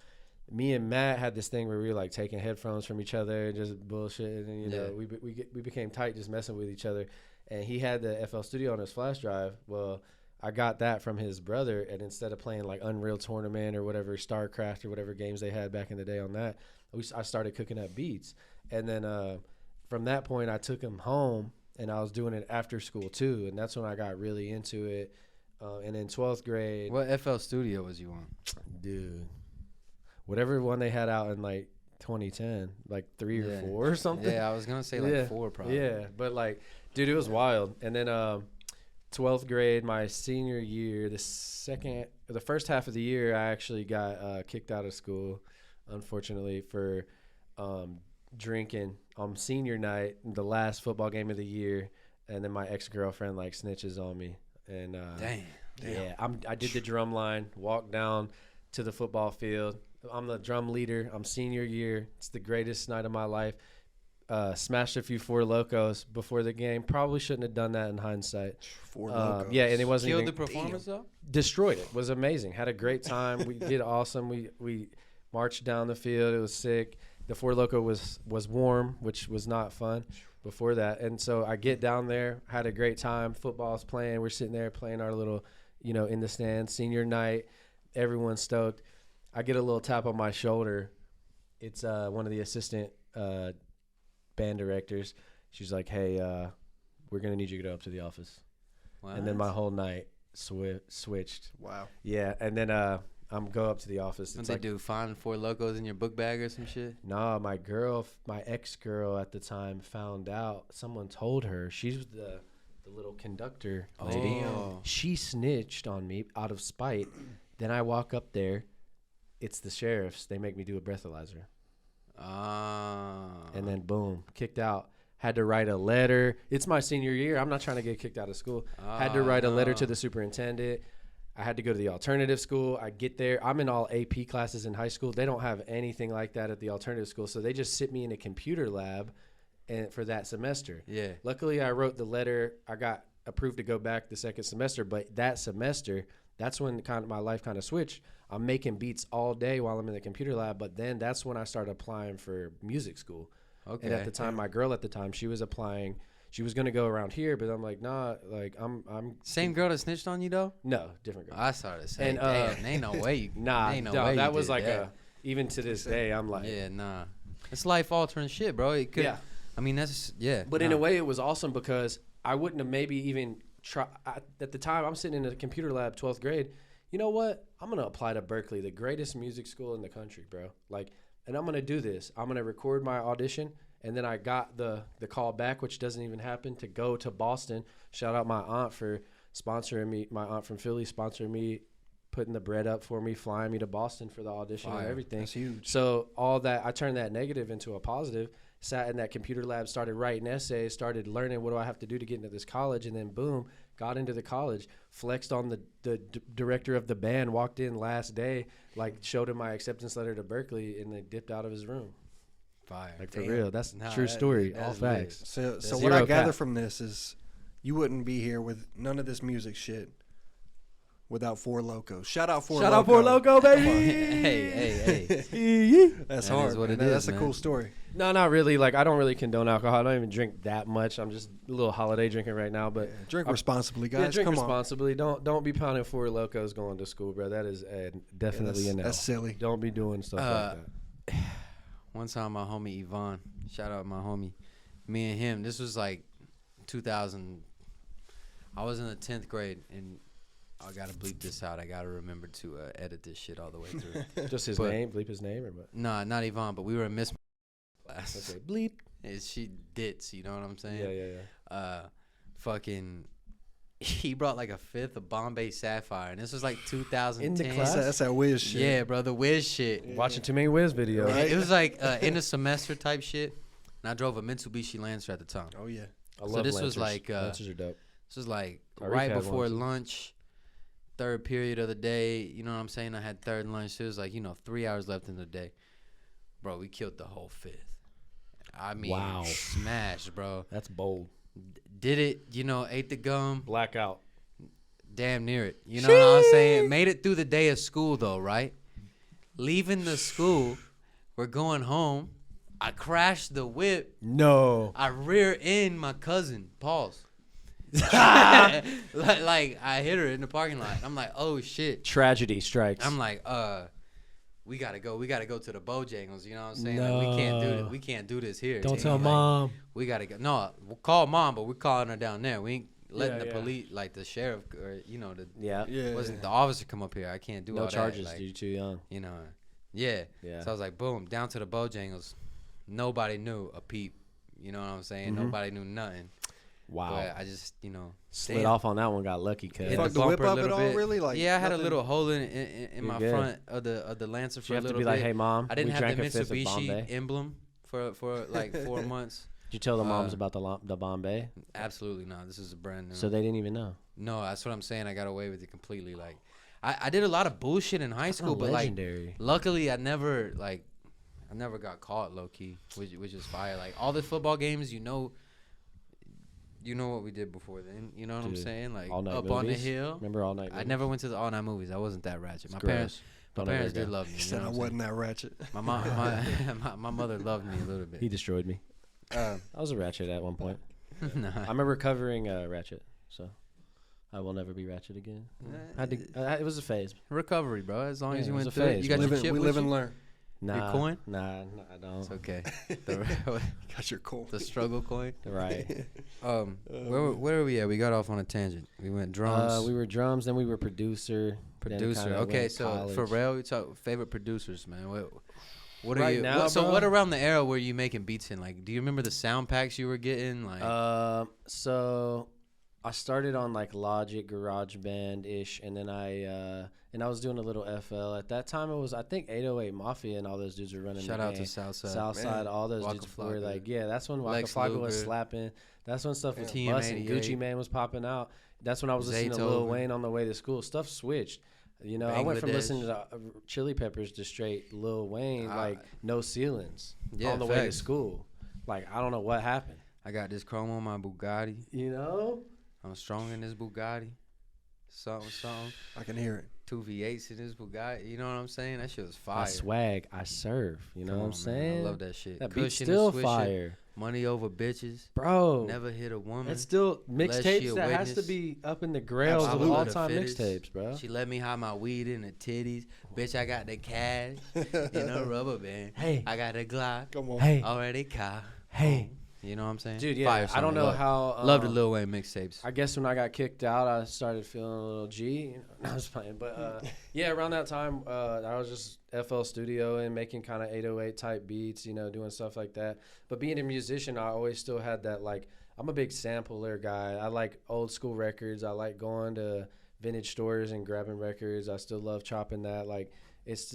me and Matt had this thing where we were like taking headphones from each other and just bullshit, and you know we became tight just messing with each other. And he had the FL Studio on his flash drive. Well, I got that from his brother, and instead of playing like Unreal Tournament or whatever, StarCraft or whatever games they had back in the day on that, I started cooking up beats. And then from that point, I took him home, and I was doing it after school too, and that's when I got really into it. And in 12th grade, What FL Studio was you on? dude, whatever one they had out in like 2010, like 3 or Yeah. 4 or something. Yeah, I was gonna say like Yeah. 4 probably. Yeah, but like, dude, it was wild. And then 12th grade, my senior year, the first half of the year, I actually got kicked out of school, unfortunately, for drinking on senior night, the last football game of the year. And then my ex-girlfriend like snitches on me. And Damn. yeah, I did the drum line, walked down to the football field. I'm the drum leader. I'm senior year. It's the greatest night of my life. Smashed a few Four Locos before the game. Probably shouldn't have done that in hindsight. Four Locos. Yeah, and it wasn't Killed even the performance though. destroyed it. Was amazing. Had a great time. We did awesome. We marched down the field. It was sick. The Four Loco was warm, which was not fun before that. And so I get down there, had a great time. Football's playing. We're sitting there playing our little, you know, in the stands. Senior night, everyone's stoked. I get a little tap on my shoulder. It's one of the assistant band directors. She's like, "Hey, we're gonna need you to go up to the office." Wow. And then my whole night switched. Wow. Yeah, and then I'm go up to the office. What It's they like, do? Find 4 Locos in your book bag or some shit? nah, my ex-girl at the time found out. Someone told her. She was the little conductor lady. Oh. She snitched on me out of spite. Then I walk up there. It's the sheriffs. They make me do a breathalyzer. Ah. And then boom, kicked out. Had to write a letter. It's my senior year. I'm not trying to get kicked out of school. Had to write a letter to the superintendent. I had to go to the alternative school. I get there. I'm in all AP classes in high school. They don't have anything like that at the alternative school. So they just sit me in a computer lab and for that semester. Yeah. Luckily, I wrote the letter. I got approved to go back the second semester. But that semester, that's when kind of my life kind of switched. I'm making beats all day while I'm in the computer lab. But then that's when I started applying for music school. Okay. And at the time, my girl at the time, she was applying. She was going to go around here, but I'm like, nah, like I'm Same girl that snitched on you though? no, different girl. I started to say, And, damn, ain't no way. Nah, ain't no no, way that you was did like that. even to this day, I'm like, Yeah, nah. It's life altering shit, bro. It could. yeah. I mean, that's yeah. But in a way, it was awesome because I wouldn't have maybe even try. At the time, I'm sitting in a computer lab, 12th grade. You know what? I'm gonna apply to Berkeley, the greatest music school in the country, bro. Like, and I'm gonna do this. I'm gonna record my audition, and then I got the call back, which doesn't even happen, to go to Boston. Shout out my aunt for sponsoring me. My aunt from Philly sponsored me, putting the bread up for me, flying me to Boston for the audition and everything. That's huge. So all that, I turned that negative into a positive. Sat in that computer lab, started writing essays, started learning what do I have to do to get into this college, and then boom, got into the college. Flexed on the director of the band, walked in last day, like showed him my acceptance letter to Berkeley, and then dipped out of his room. Fire. Like for real, that's true story, all facts. So what Zero I gather cap. from this is you wouldn't be here with none of this music shit without Four Locos. Shout out Four Shout Loko. out Four Loco, baby. Hey. That's That hard. is what man. it is, That's a man. cool story. No, not really. Like I don't really condone alcohol. I don't even drink that much. I'm just a little holiday drinking right now, but. Drink responsibly, Yeah, guys. drink Come on. responsibly. Don't be pounding Four Locos going to school, bro. That is definitely a no. That's silly. Don't be doing stuff like that. One time, my homie Yvonne, shout out my homie, me and him. This was like 2000. I was in the 10th grade, and I gotta bleep this out. I gotta remember to edit this shit all the way through. Just his But- name, bleep his name, or what? Nah, not Yvonne, but we were in Miss class. Okay, bleep. And she dits, you know what I'm saying? Yeah. Fucking, he brought like a fifth of Bombay Sapphire, and this was like 2010. In the class? That's that whiz shit. Yeah, bro, the Wiz shit. Watching too many Wiz videos. And it was like in a semester type shit, and I drove a Mitsubishi Lancer at the time. Oh yeah. I So love this was Lancers. like, Lancers are dope. This was like Tyreek right had before one, too. lunch, third period of the day. You know what I'm saying? I had third lunch. It was like 3 hours left in the day. Bro, we killed the whole fifth. I mean, Wow. smashed, bro. That's bold. Did it, ate the gum. Blackout. Damn near it. You know what I'm saying? Made it through the day of school, though, right? Leaving the school, we're going home. I crashed the whip. No. I rear end my cousin. Pause. like I hit her in the parking lot. I'm like, oh shit. Tragedy strikes. I'm like, we gotta go. We gotta go to the Bojangles. You know what I'm saying? Like, we can't do No. this. We can't do this here. Don't Like, tell mom. We gotta go. No, we'll call mom, but we're calling her down there. We ain't letting Yeah, the yeah. police, like the sheriff, or the Yeah. Yeah. wasn't the officer come up here. I can't do No all charges. that. Like, You're too young. Yeah. Yeah. So I was like, boom, down to the Bojangles. Nobody knew a peep. You know what I'm saying? Mhm. Nobody knew nothing. Wow. But I just, Slid damn. off on that one. Got lucky. Cause Hit Fuck the the whip bumper a up at little all, bit. really? Like Yeah, I had a nothing? little hole in You're my good. front of the Lancer for you a have to little be bit. like, hey mom. I didn't we have drank the a fifth of Mitsubishi Bombay. emblem for like 4 months. Did you tell the moms Uh, about the Bombay? Absolutely not. This is a brand new. So they didn't even know. No, that's what I'm saying. I got away with it completely. Like, I did a lot of bullshit in high school, but like, legendary. luckily I never got caught low key, which is fire. Like all the football games, you know what we did before then. You know what I'm Dude, saying? Like all night up on the movies? hill. Remember all night? I never went to the all night movies. I wasn't that ratchet. It's My gross. parents Don't ever did go. love me. He You said know I what I'm wasn't that ratchet. saying? My mom, my mother loved me a little bit. He destroyed me. I was a ratchet at one point. I Nah. remember covering Ratchet, so I will never be Ratchet again. It was a phase. Recovery, bro. As long Yeah, as you it was went a through it, phase. you got your chip We with live you? and learn. Nah, coin? Nah, I don't. It's okay. The, Got your cool. the struggle coin. Right. Where are we at? We got off on a tangent. We went drums. We were drums, then we were producer. then Producer. kinda Okay, went so college. Pharrell, you talk favorite producers, man. What are Right you? now, so bro? what around the era were you making beats in? Like, do you remember the sound packs you were getting? Like, So I started on like Logic, GarageBand ish, and then I was doing a little FL. At that time, it was I think 808 Mafia and all those dudes were running. shout the out game. to Southside. Southside, all those Waka dudes were Flocka. like, yeah, that's when Waka Lex Flocka was Luger. slapping. That's when stuff was TM88. busting. Gucci Mane was popping out. That's when I was listening to Lil Zaytoven. Wayne on the way to school. Stuff switched. You know, I went from Bangladesh. listening to Chili Peppers to straight Lil Wayne, like no ceilings Yeah, on the way to facts. school. Like I don't know what happened. I got this chrome on my Bugatti. You know, I'm strong in this Bugatti. Something. I can hear it. 2 V8s in this Bugatti. You know what I'm saying? That shit was I fire. swag, I serve. You know Come what I'm on, saying? man. I love that shit. That beat's Cushion still and Swisher, fire, Money over bitches. bro. Never hit a woman. It's still Unless she mixtapes a that has to witness. be up in the grails of Absolutely. all The time fittest. mixtapes, bro. She let me hide my weed in the titties. Bitch, I got the cash in a rubber band. Hey, I got a Glock Come on. hey, already caught. hey. You know what I'm saying? Dude, yeah. Fire I don't song, know love. how. Love the Lil Wayne mixtapes. I guess when I got kicked out, I started feeling a little G. You know? No, I was playing, but yeah, around that time, I was just FL Studio and making kind of 808 type beats, you know, doing stuff like that. But being a musician, I always still had that, like, I'm a big sampler guy. I like old school records. I like going to vintage stores and grabbing records. I still love chopping that. Like,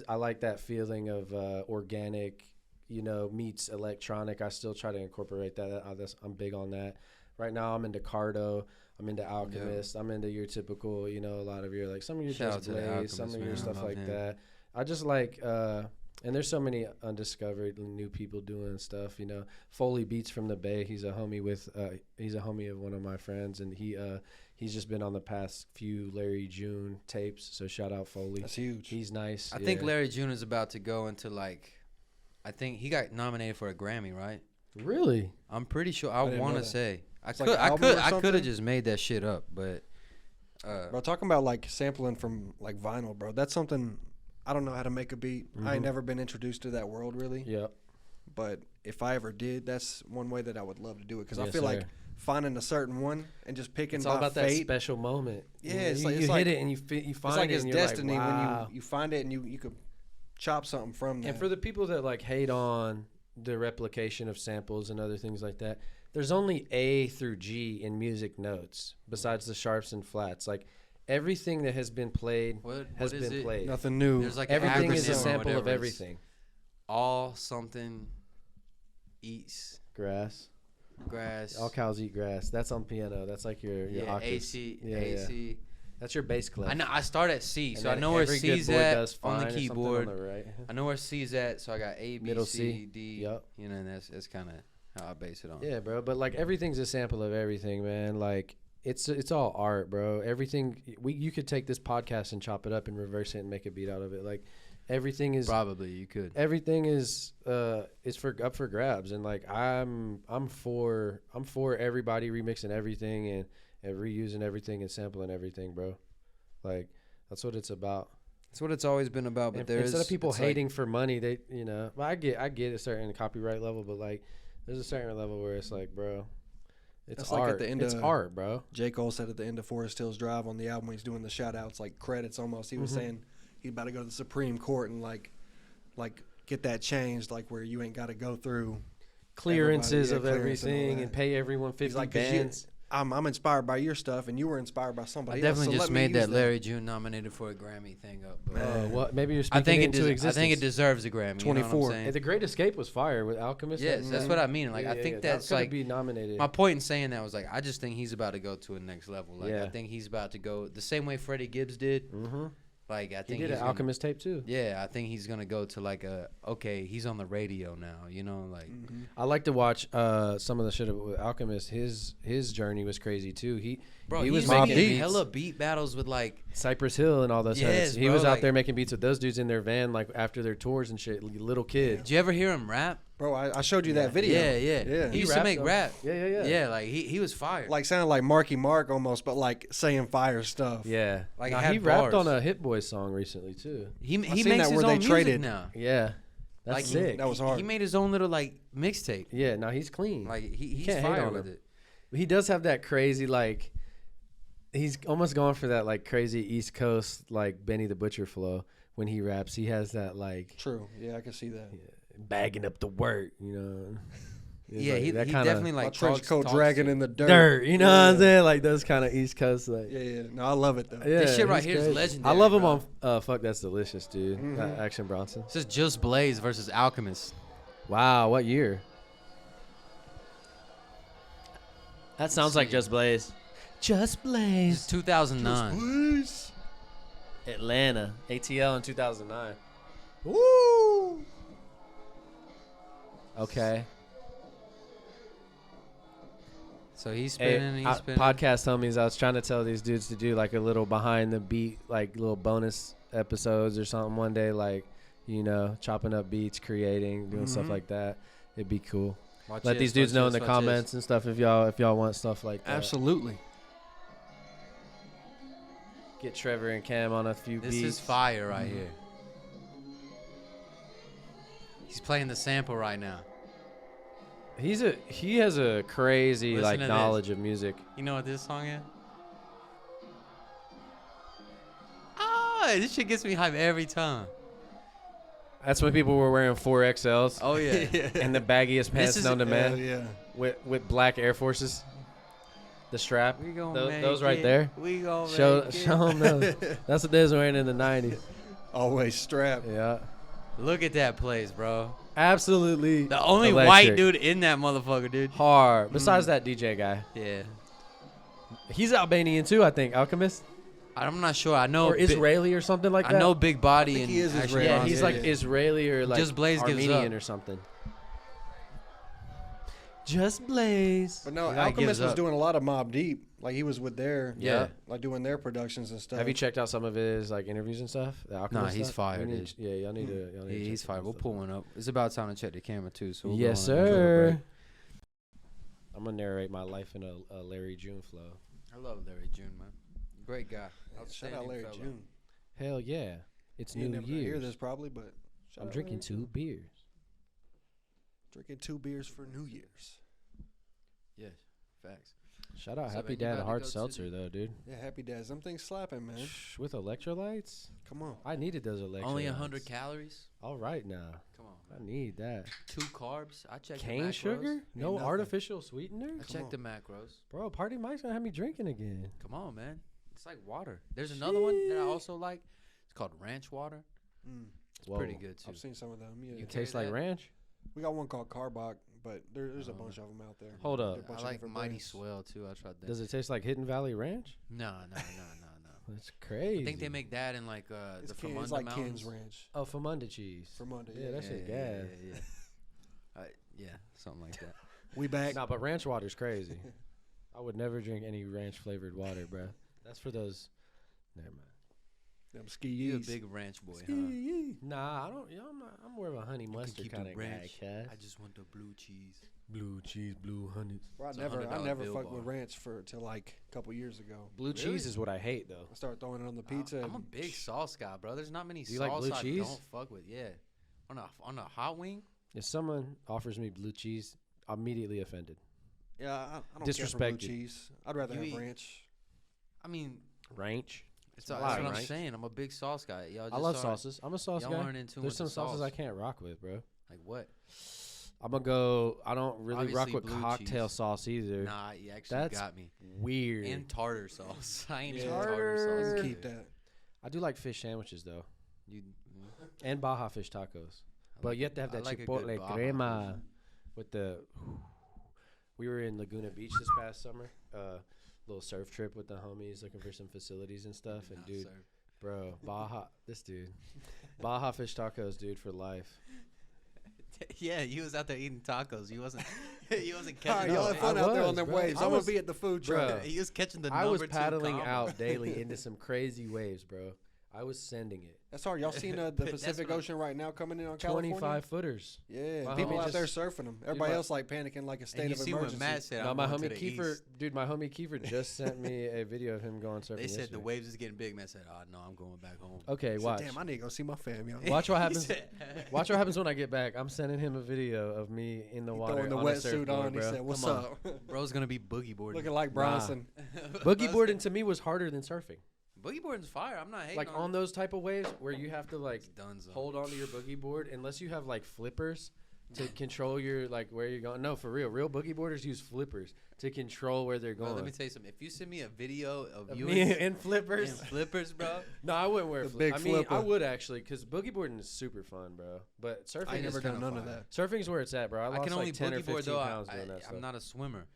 I like that feeling of organic, you know, meets electronic. I still try to incorporate that. I'm big on that. Right now, I'm into Cardo. I'm into Alchemist. I'm into your typical, you know, a lot of your, like, some of your Shout out Just to the Blaze, Alchemist, some of your man. stuff I love like him. that. I just like, and there's so many undiscovered new people doing stuff, you know. Foley Beats from the Bay. He's a homie of one of my friends, and he's just been on the past few Larry June tapes. So shout out Foley. That's huge. He's nice. I think Larry June is about to go into like, I think he got nominated for a Grammy, right? Really. I'm pretty sure. I didn't want know to that. say It's like an album or I could something? have just made that shit up, but Bro, talking about like sampling from like vinyl, bro. That's something I don't know how to make a beat. I ain't never been introduced to that world really. Yep. But if I ever did, that's one way that I would love to do it because I Yes, feel like sir. finding a certain one and just picking It's all by about that fate. special moment. Yeah, You know, it's you, like- you it's hit like- it and you find It's like it it's and you're destiny like, wow. when you find it and you could chop something from that. And for the people that like hate on the replication of samples and other things like that, there's only A through G in music notes besides the sharps and flats. Like everything that has been played what has is been it? played. Nothing new. There's like an Everything is a acronym or sample of whatever. It's everything. All something eats Grass. grass. All cows eat grass. That's on piano. That's like your Yeah, octaves. AC, Yeah, AC. That's your bass clef. I know. I start at C, And so I then know where every good C's boy at does on the fine or something keyboard. On the right. I know where C's at, so I got A, B, Middle C, C. D. Yep. You know, and that's kind of how I base it on. Yeah, bro. But like everything's a sample of everything, man. Like it's all art, bro. Everything you could take this podcast and chop it up and reverse it and make a beat out of it. Like everything is Probably you could. everything is up for grabs, and like I'm for everybody remixing everything and reusing everything and sampling everything, bro. Like that's what it's about. That's what it's always been about. But And there's instead of people it's like- hating for money, they well, I get a certain copyright level, but like there's a certain level where it's like, bro, it's That's art. like at the end it's of- art, bro. J. Cole said at the end of Forest Hills Drive on the album when he's doing the shout outs, like credits almost. He was saying he's about to go to the Supreme Court and like get that changed, like where you ain't got to go through Clearances Everybody, of yeah, clearance and all everything that. and pay everyone 50 He's like, 'cause you- bands. I'm inspired by your stuff and you were inspired by I somebody else. definitely so just let me made use that Larry June nominated for a Grammy thing up. But What? Maybe you're I speaking think it it into I existence. think it deserves a Grammy. 24. You know what I'm Hey, saying? the Great Escape was fire with Alchemist. Yes, that's what I mean. Like I think that's that could like be nominated. my point in saying that was like I just think he's about to go to a next level. Like Yeah. I think he's about to go the same way Freddie Gibbs did. Mm-hmm. Like I He think did he's an gonna- Alchemist tape too. Yeah, I think he's gonna go to like he's on the radio now. You know, like I like to watch some of the shit with Alchemist. His journey was crazy too. He was he's making making beats. hella beat battles with like Cypress Hill and all those. Yes, heads. He bro, was out like- there making beats with those dudes in their van, like after their tours and shit. Little kids. did you ever hear him rap? Bro, I showed you that video. Yeah. He used to rapped make though. rap. Yeah. Yeah, like he was fired. Like sounded like Marky Mark almost, but like saying fire stuff. Yeah. Like, Nah, it had he rapped bars. on a Hit Boy song recently too. he seen makes that his where own they music traded. now. Yeah. That's Like, sick. That was hard. He made his own little like mixtape. Yeah. No, he's clean. Like he's can't hate fired on with him. it. He does have that crazy like. He's almost going for that like crazy East Coast like Benny the Butcher flow when he raps. He has that like True. Yeah, I can see that. bagging up the work, you know. It's Yeah, like he that kinda definitely My like trench talks, coat talks dragging to- in the dirt. dirt. You know what I'm Yeah. saying? Like those kind of East Coast like. Yeah. No, I love it though. Yeah, This shit right he's here is crazy. legendary, I love him bro. on Fuck That's Delicious, dude. Action Bronson. This is Just Blaze versus Alchemist. Wow, what year? That sounds like see. Just Blaze. Just It's Blaze. 2009. Atlanta. ATL in 2009. Woo! Okay. So he's Hey, spinning. He's spinning. podcast homies, I was trying to tell these dudes to do like a little behind the beat, like little bonus episodes or something one day, like, you know, chopping up beats, creating, doing stuff like that. It'd be cool. Watch Let this, these dudes watch know this, in the watch comments and stuff if y'all want stuff like that. Absolutely. Get Trevor and Cam on a few This beats. is fire right here. He's playing the sample right now. He has a crazy Listen like to this. knowledge of music. You know what this song is? Oh, this shit gets me hype every time. That's when people were wearing 4XLs Oh yeah. and the baggiest pants is- known to Hell man yeah. with black Air Forces. The strap. We gonna Those, make those right it. there. We gonna Show make it. them those. That's what they was wearing in the 90s. Always strapped. Yeah. Look at that place, bro. Absolutely. The only electric. white dude in that motherfucker, dude. Hard. Besides that DJ guy. Yeah. He's Albanian too, I think. Alchemist? I'm not sure. I know. Or Israeli or something like that. I know Big Body think and he is actually Israeli. Yeah, Bronze. he's like Israeli or like Just Blaze gives Armenian up. or something. Just Blaze. But no, The guy Alchemist gives was up. doing a lot of Mobb Deep. Like he was with their, Yeah. like doing their productions and stuff. Have you checked out some of his like interviews and stuff? The Alchemist he's stuff? fire, You need- dude. Yeah, y'all need to. Y'all need to He's check fine. some We'll stuff pull out. one up. It's about time to check the camera too. So we'll Yes, go on a little break. sir. I'm gonna narrate my life in a Larry June flow. I love Larry June, man. Great guy. Shout Outstanding out Larry fella. June. Hell yeah, it's You ain't New never gonna hear Year's. this probably, but shout I'm out drinking Larry 2 beers. Drinking 2 beers for New Year's. Yes, facts. Shout out So, Happy man, you Dad about to Hard go to Seltzer the- though, dude. Yeah, happy dads. Them things slapping, man. Shh, with electrolytes. Come on. I needed those electrolytes. Only 100 calories. All right now. Come on, I man. need that. 2 carbs. I checked the Cane macros. sugar? No nothing. artificial I sweeteners? Come checked on. the macros. Bro, Party Mike's gonna have me drinking again. Come on, man. It's like water. There's another one that I also like. It's called Ranch Water. It's pretty Whoa. good too. I've seen some of them. Yeah. You It carry tastes like that? ranch? We got one called Carbach, but there's a bunch of them out there. Hold They're up. a bunch I of like different Mighty brands. Swell too. I tried that. Does it taste like Hidden Valley Ranch? No. That's crazy. I think they make that in like It's, the Ken, Famunda it's like Mountains. Ken's Ranch. Oh, Famunda cheese. Famunda, Yeah, that shit gas. Yeah, something like that. We back. Nah, but ranch water's crazy. I would never drink any ranch flavored water, bro. That's for those. Never mind. Them ski You a yees. big ranch boy, huh? Nah, I don't. You know, I'm more of a honey mustard keep the kind of guy, ranch. Cass. I just want the blue cheese. Blue cheese, blue honey. Bro, It's a I $100 never bill fucked with bar. ranch till like a couple years ago. Blue Really? cheese is what I hate, though. I started throwing it on the pizza. I'm a and big sauce guy, bro. There's not many Do you like sauce blue I cheese? don't fuck with. Yeah, on a hot wing. If someone offers me blue cheese, I'm immediately offended. Yeah, I don't Disrespected. care for blue cheese. I'd rather You have eat- ranch. I mean, Ranch. that's a what lot, I'm right? saying. I'm a big sauce guy. Y'all I just love aren't- sauces. I'm a sauce Y'all guy. aren't in tune There's with some the sauces sauce. I can't rock with, bro. Like what? I'm gonna go. I don't really rock Obviously with blue cocktail cheese. sauce either. Nah, you actually That's got me. weird. And tartar sauce. I ain't Yeah. eating tartar sauce. Tartar. Keep that. I do like fish sandwiches though, You, and Baja fish tacos. I But like you have to have I that like a good chipotle Baja crema fish. with the. We were in Laguna Beach this past summer. Little surf trip with the homies, looking for some facilities and stuff. And Nah, dude, sir. bro, this dude, Baja fish tacos, dude, for life. Yeah, you was out there eating tacos. You wasn't. You wasn't All right, catching. y'all No, have fun I out there was, on them bro. waves. I I'm was- gonna be at the food Bro. truck. He was catching the I was number 2 paddling combo. out daily into some crazy waves, bro. I was sending it. That's hard. Y'all seen the That's Pacific what I'm- Ocean right now coming in on California? 25 footers. Yeah, My people homie out there just- surfing them. Everybody my- else like panicking like a And state you of see emergency. what Matt said? No, I'm my going to homie the Kiefer, east. dude, my homie Kiefer just sent me a video of him going surfing. They said the yesterday. waves is getting big. Matt said, "Oh no, I'm going back home." Okay, He said, watch. Damn, I need to go see my fam, y'all. Watch what He happens. said- Watch what happens when I get back. I'm sending him a video of me in the water Throwing the on a wetsuit surfboard, on. He bro. said, "What's Come on. up?" Bro's gonna be boogie boarding. Looking like Bronson. Boogie boarding to me was harder than surfing. Boogie boarding's fire. I'm not hating Like on those type of waves where you have to like It's done, so. hold onto your boogie board, unless you have like flippers to control your like where you're going. No, for real. Real boogie boarders use flippers to control where they're Bro, going. let me tell you something. If you send me a video of Of you me in in flippers. flippers, bro, No, I wouldn't wear The flippers. big I mean, I flipper. would actually, because boogie boarding is super fun, bro. But surfing I ain't is never done kinda none of fire. that. surfing's where it's at, bro. I I lost can only like 10 or boogie 15 board though. pounds doing that stuff. I'm not a swimmer,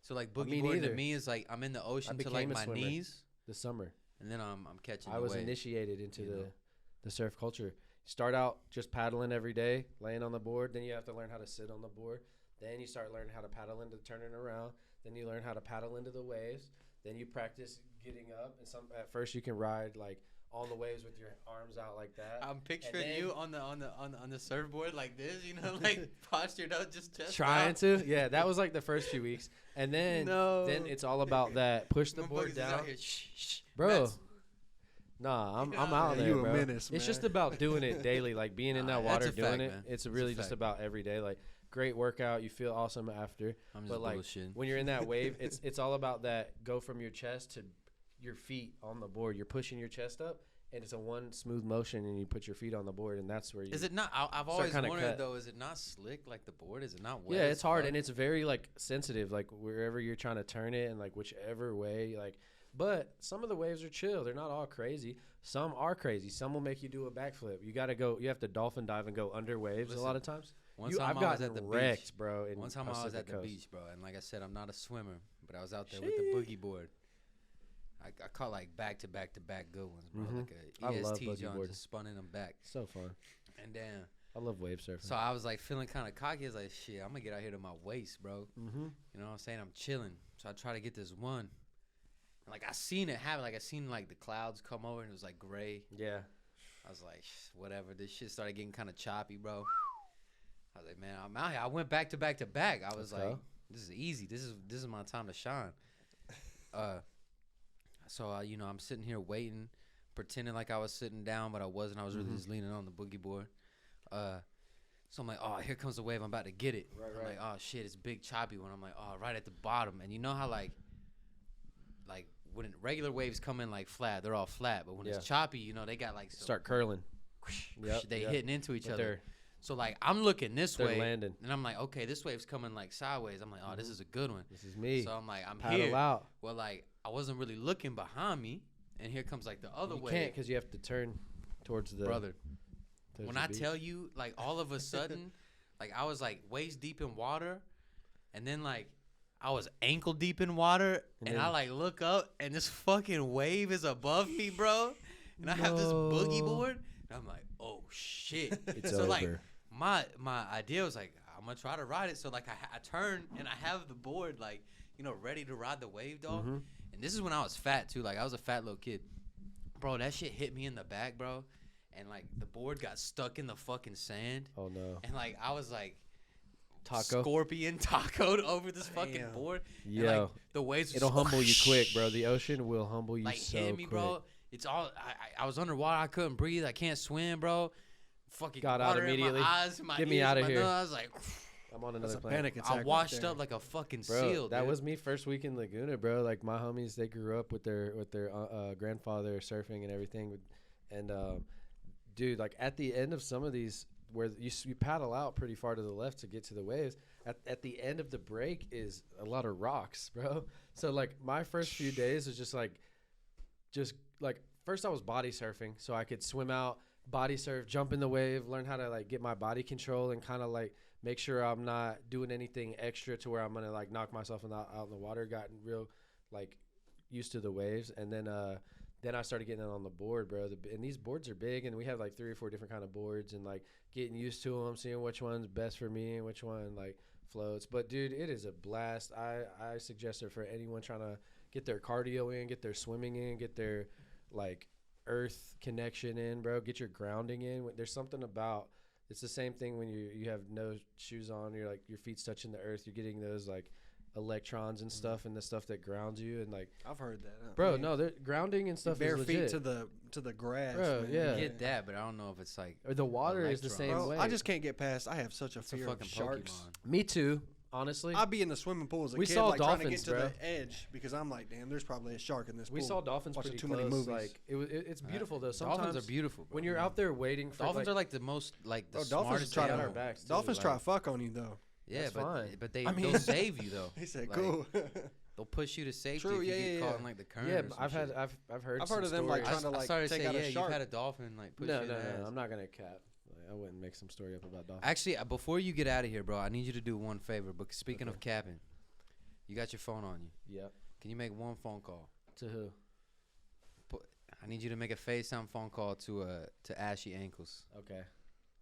so like Me boogie boarding to neither. me is like I'm in the ocean to like became a my swimmer. knees, This summer. and then I'm catching. I the was wave. initiated into you the know. surf culture. Start out just paddling every day, laying on the board. Then you have to learn how to sit on the board. Then you start learning how to paddle into turning around. Then you learn how to paddle into the waves. Then you practice getting up. And at first you can ride like on the waves with your arms out like that. I'm picturing then- you on the surfboard like this, you know, like postured out, just chest Trying out. to, yeah. That was like the first few weeks, and then No. then it's all about that. Push the board Motherfuckers is out down, here, shh, shh. bro. Matt's- Nah, I'm out there, you a bro. menace, It's man. just about doing it daily, like being in that Nah, that's water a doing fact, it. man. It's That's a really just fact. about every day. Like great workout, you feel awesome after. I'm just But like bullshitting. when you're in that wave, it's all about that go from your chest to your feet on the board. You're pushing your chest up, and it's a one smooth motion, and you put your feet on the board, and that's where you. Is it not? I've start always kinda wondered cut. though. Is it not slick like the board? Is it not wet? Yeah, as it's hard fuck? and it's very like sensitive, like wherever you're trying to turn it and like whichever way, like. But some of the waves are chill. They're not all crazy. Some are crazy. Some will make you do a backflip. You gotta go. You have to dolphin dive and go under waves a lot of times. One You, time I've I was gotten at the wrecked, beach. bro. In One time I was Pacific at the Coast. beach, bro, and like I said, I'm not a swimmer, but I was out there with the boogie board. I caught like back to back good ones, bro. Mhm. Like a I love EST boogie John board. just spun them back. So fun. And then, I love wave surfing. so I was like feeling kind of cocky. I was like, shit, I'm gonna get out here to my waist, bro. Mm-hmm. You know what I'm saying? I'm chilling. So I try to get this one. And like I seen it happen. Like I seen like the clouds come over and it was like gray. Yeah. I was like, whatever. This shit started getting kind of choppy, bro. I was like, man, I'm out here. I went back to back to back. I was Let's like, go. this is easy. This is my time to shine. So you know, I'm sitting here waiting, pretending like I was sitting down, but I wasn't. I was really just leaning on the boogie board. So I'm like, oh, here comes the wave. I'm about to get it. I'm like, oh shit, it's big choppy one. I'm like, oh, right at the bottom. And you know how like when regular waves come in like flat, they're all flat. But when it's choppy, you know, they got like some, Start curling. Yep, they yep. hitting into each But other. they're So like I'm looking this they're way, landing. and I'm like, okay, this wave's coming like sideways. I'm like, oh, this is a good one. This is me. So I'm like, I'm Paddle here. out. Well, like I wasn't really looking behind me, and here comes like the other You wave. can't because you have to turn towards the Brother, towards when the I beach. tell you, like all of a sudden, like I was like waist deep in water, and then like I was ankle deep in water, and I then- like look up, and this fucking wave is above me, bro, and I have this boogie board, and I'm like, oh shit. It's so like over. my idea was like, I'm gonna try to ride it. So like I turn and I have the board like, you know, ready to ride the wave, dog. Mhm. And this is when I was fat too. Like I was a fat little kid, bro. That shit hit me in the back, bro, and like the board got stuck in the fucking sand, Oh no. and like I was like Taco. scorpion tacoed over this fucking Damn. board. And, Yo. like, the waves It'll just humble you quick, bro. The ocean will humble you like so hit me, quick. bro. It's all I was underwater. I couldn't breathe. I can't swim, bro. Fucking Got out water immediately. in my eyes, my Get me ears, outta my here. nose. I was like, I'm on That's another a planet. panic attack. I right washed there. up like a fucking Bro, seal. that dude. was me first week in Laguna, bro. Like my homies, they grew up with their grandfather surfing and everything, and dude, like at the end of some of these, where you paddle out pretty far to the left to get to the waves. At the end of the break is a lot of rocks, bro. So like my first few days was just like first I was body surfing, so I could swim out, body surf, jump in the wave, learn how to like get my body control and kind of like make sure I'm not doing anything extra to where I'm gonna like knock myself out in the water. Gotten real like used to the waves, and then I started getting on the board, bro. And these boards are big, and we have like 3 or 4 different kind of boards, and like getting used to them, seeing which one's best for me and which one like floats. But dude, it is a blast. I suggest it for anyone trying to get their cardio in, get their swimming in, get their like earth connection in, bro. Get your grounding in. There's something about it's the same thing when you have no shoes on. You're like your feet's touching the earth. You're getting those like electrons and stuff, and the stuff that grounds you. And like, I've heard that. bro, no, they're grounding and stuff. bare is feet legit. to the grass. Bro, man. yeah. I get that, but I don't know if it's like Or the water is the electrons. same Bro, way. I just can't get past. I have such a it's a fear fucking of sharks. Pokemon. Me too. Honestly, I'd be in the swimming pool as a We kid, saw like trying to get dolphins, to bro. the edge because I'm like, damn, there's probably a shark in this pool. we saw dolphins Watching pretty too close. many movies. Like it's beautiful though. Sometimes Dolphins are beautiful. Bro. when you're out there waiting for Dolphins like, are like the most like the Bro, dolphins smartest try stay to on our animal. backs. Too, Dolphins like, try to fuck on you though. Yeah, That's but fine. but they'll save you though. He said, Like, cool. They'll push you to safety True, if you yeah, get yeah, caught yeah. in like the current. Yeah, or but some I've shit. heard I've some heard of them, like, stories. trying to, I like, started to take say, out a yeah, shark. you've had a dolphin like push no, you in no, the ass. I'm not gonna cap. Like, I wouldn't make some story up about dolphins. Actually, before you get out of here, bro, I need you to do one favor. But speaking of capping, you got your phone on you. Yep. Can you make one phone call? To who? I need you to make a FaceTime phone call to Ashy Ankles. Okay.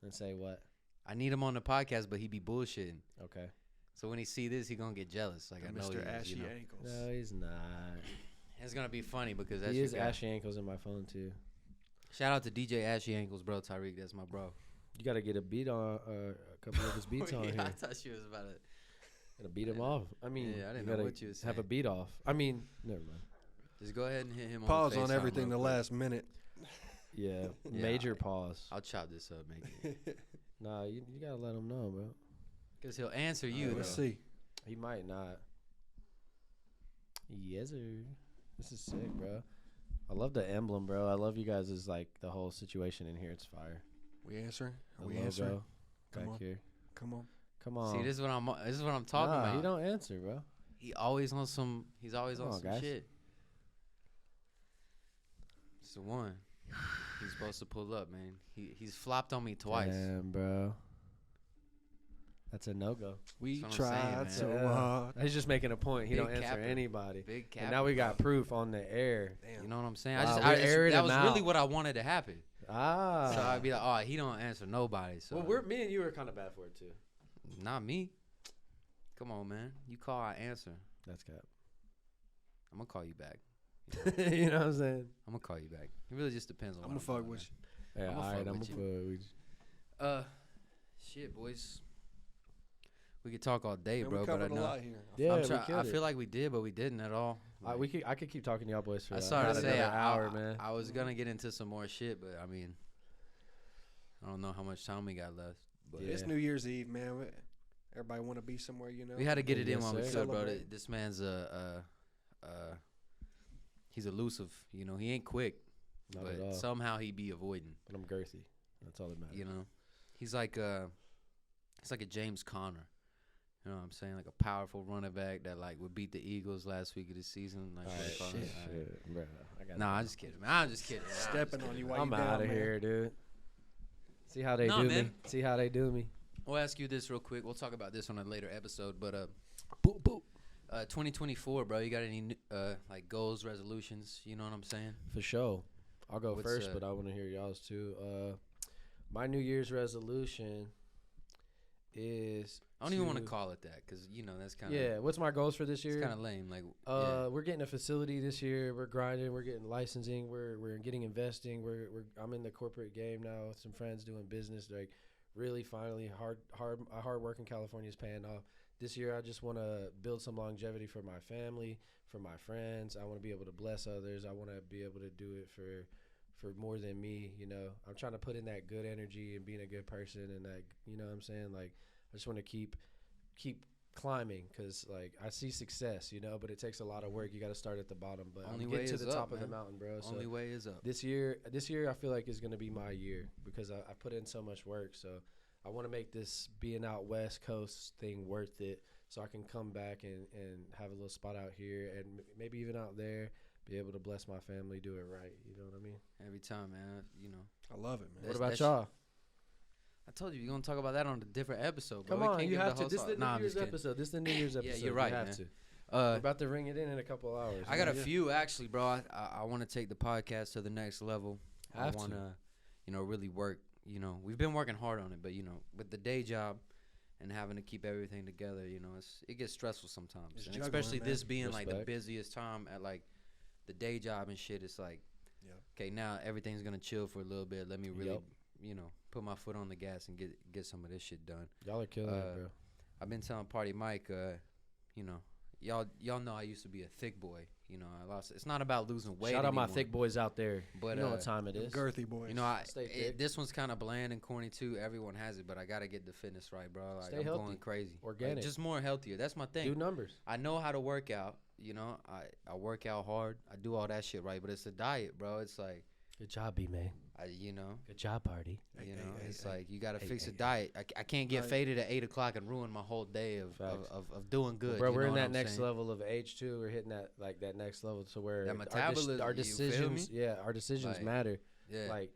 And say what? I need him on the podcast, but he be bullshitting. Okay. So when he see this, he gonna get jealous. Like I know Mr. he is, Ashy you know. Ankles. No, he's not. It's gonna be funny because that's He your is guy. ashy ankles in my phone too. Shout out to DJ Ashy Ankles, bro. Tyreek, that's my bro. You gotta get a beat on a couple of his beats on Yeah, here. I thought she was about to. Gotta beat him off. I mean, Yeah, I didn't you know gotta what you was have a saying. beat off. I mean, never mind. Just go ahead and hit him Pause on on FaceTime everything real the quick. last minute. Yeah, Yeah, major pause. I'll chop this up, make it. Nah, you gotta let him know, bro. Because he'll answer you, Let's though. see. He might not. Yes, sir. This is sick, bro. I love the emblem, bro. I love you guys' like the whole situation in here. It's fire. We answering? The We logo answering? back Come on. here. Come on. Come on. See, this is what I'm talking Nah, about. he don't answer, bro. He's always on some guys. shit. It's the one. He's supposed to pull up, man. He's flopped on me twice. Damn, bro. That's a no-go. We That's what I'm saying, tried man. so Yeah. hard. He's just making a point. He Big don't answer capper. anybody. Big cap. And now we got proof on the air. Damn. You know what I'm saying? Wow, I we're airing that him was out. really what I wanted to happen. Ah. So I'd be like, oh, he don't answer nobody. So well, me and you were kind of bad for it, too. not me. Come on, man. You call, I answer. That's cap. I'm gonna call you back. You know what I'm saying? I'm gonna call you back. It really just depends on. I'm gonna fuck with you. Yeah, I'ma all right, fuck I'm with gonna you. fuck with you. Shit, boys. We could talk all day, Man, bro. we But I covered a know. lot here. Yeah, I'm we try- I killed feel it. like we did, but we didn't at all. I could keep talking to y'all boys for I started about to say another hour, I, man. I was gonna get into some more shit, but I mean, I don't know how much time we got left. But Yeah. It's New Year's Eve, man. Everybody want to be somewhere, you know. we had to get it in Yes, while we sir. could, bro. Celebrate. This man's he's elusive. You know, he ain't quick, Not at but all. somehow he be avoiding. But I'm girthy. That's all that matters. You know, he's like a James Conner. You know what I'm saying? Like a powerful running back that like would beat the Eagles last week of the season. Like, All what right, they call shit, it. All right. shit, bro. I got Nah, I'm just kidding, man. I'm just kidding. Nah, I'm just Stepping on kidding. you while I'm you down, out of man. here, dude. See how they Nah, do me. man. See how they do me. We'll ask you this real quick. We'll talk about this on a later episode. But Boop boop. 2024, bro. You got any like goals, resolutions? You know what I'm saying? For sure. I'll go What's, first, but I want to hear y'all's too. My New Year's resolution is. I don't even want to call it that because you know that's kind of Yeah. What's my goals for this It's year? kind of lame. Like yeah. We're getting a facility this year. We're grinding. We're getting licensing. We're getting investing. I'm in the corporate game now with some friends doing business. Like really, finally, hard work in California is paying off. This year, I just want to build some longevity for my family, for my friends. I want to be able to bless others. I want to be able to do it for more than me. You know, I'm trying to put in that good energy and being a good person, and that, you know what I'm saying? Like, I just want to keep climbing because like I see success, you know, but it takes a lot of work. You got to start at the bottom, but Only I'm way getting to is the up, top of the man. mountain, bro. Only So way is up. this year I feel like is going to be my year because I put in so much work. So I want to make this being out West Coast thing worth it, so I can come back and have a little spot out here and maybe even out there, be able to bless my family, do it right. You know what I mean? Every time, man. You know. I love it, man. What That's- about y'all? I told you, you're going to talk about that on a different episode, bro. Come We on, can't you give have the to. whole This is the song. Nah, New I'm Year's just kidding. episode. This is the New Year's episode. you're right, You have man. to. Uh, We're about to ring it in a couple hours. I got a Yeah. few, actually, bro. I want to take the podcast to the next level. Have I to. want to, you know, really work. You know, we've been working hard on it, but, you know, with the day job and having to keep everything together, you know, it gets stressful sometimes. It's And juggling, especially man. this being, like, the Respect. busiest time at, like, the day job and shit. It's like, Yeah. okay, now everything's going to chill for a little bit. Let me really, Yup. you know, put my foot on the gas and get some of this shit done. Y'all are killing it, bro. I've been telling Party Mike, you know, y'all know I used to be a thick boy. You know, I lost. It's not about losing weight. Shout out my anymore, thick boys out there. But You know what time it is. Girthy boys. you know, Stay thick. this one's kind of bland and corny too. Everyone has it, but I gotta get the fitness right, bro. Like, Stay I'm healthy. going crazy. Organic. Like, just more healthier. That's my thing. Do numbers. I know how to work out. You know, I work out hard. I do all that shit right, but it's a diet, bro. It's like Good job, BMay. you know. Good job, party. You know, hey, it's hey, like you got to hey, fix hey, a diet. I can't get Right. faded at 8 o'clock and ruin my whole day of Facts. doing good. Bro, you we're know in what that I'm next saying? level of age too. We're hitting that next level to where That our metabolism, our you feel decisions, me? yeah, our decisions Like, matter. Yeah. Like,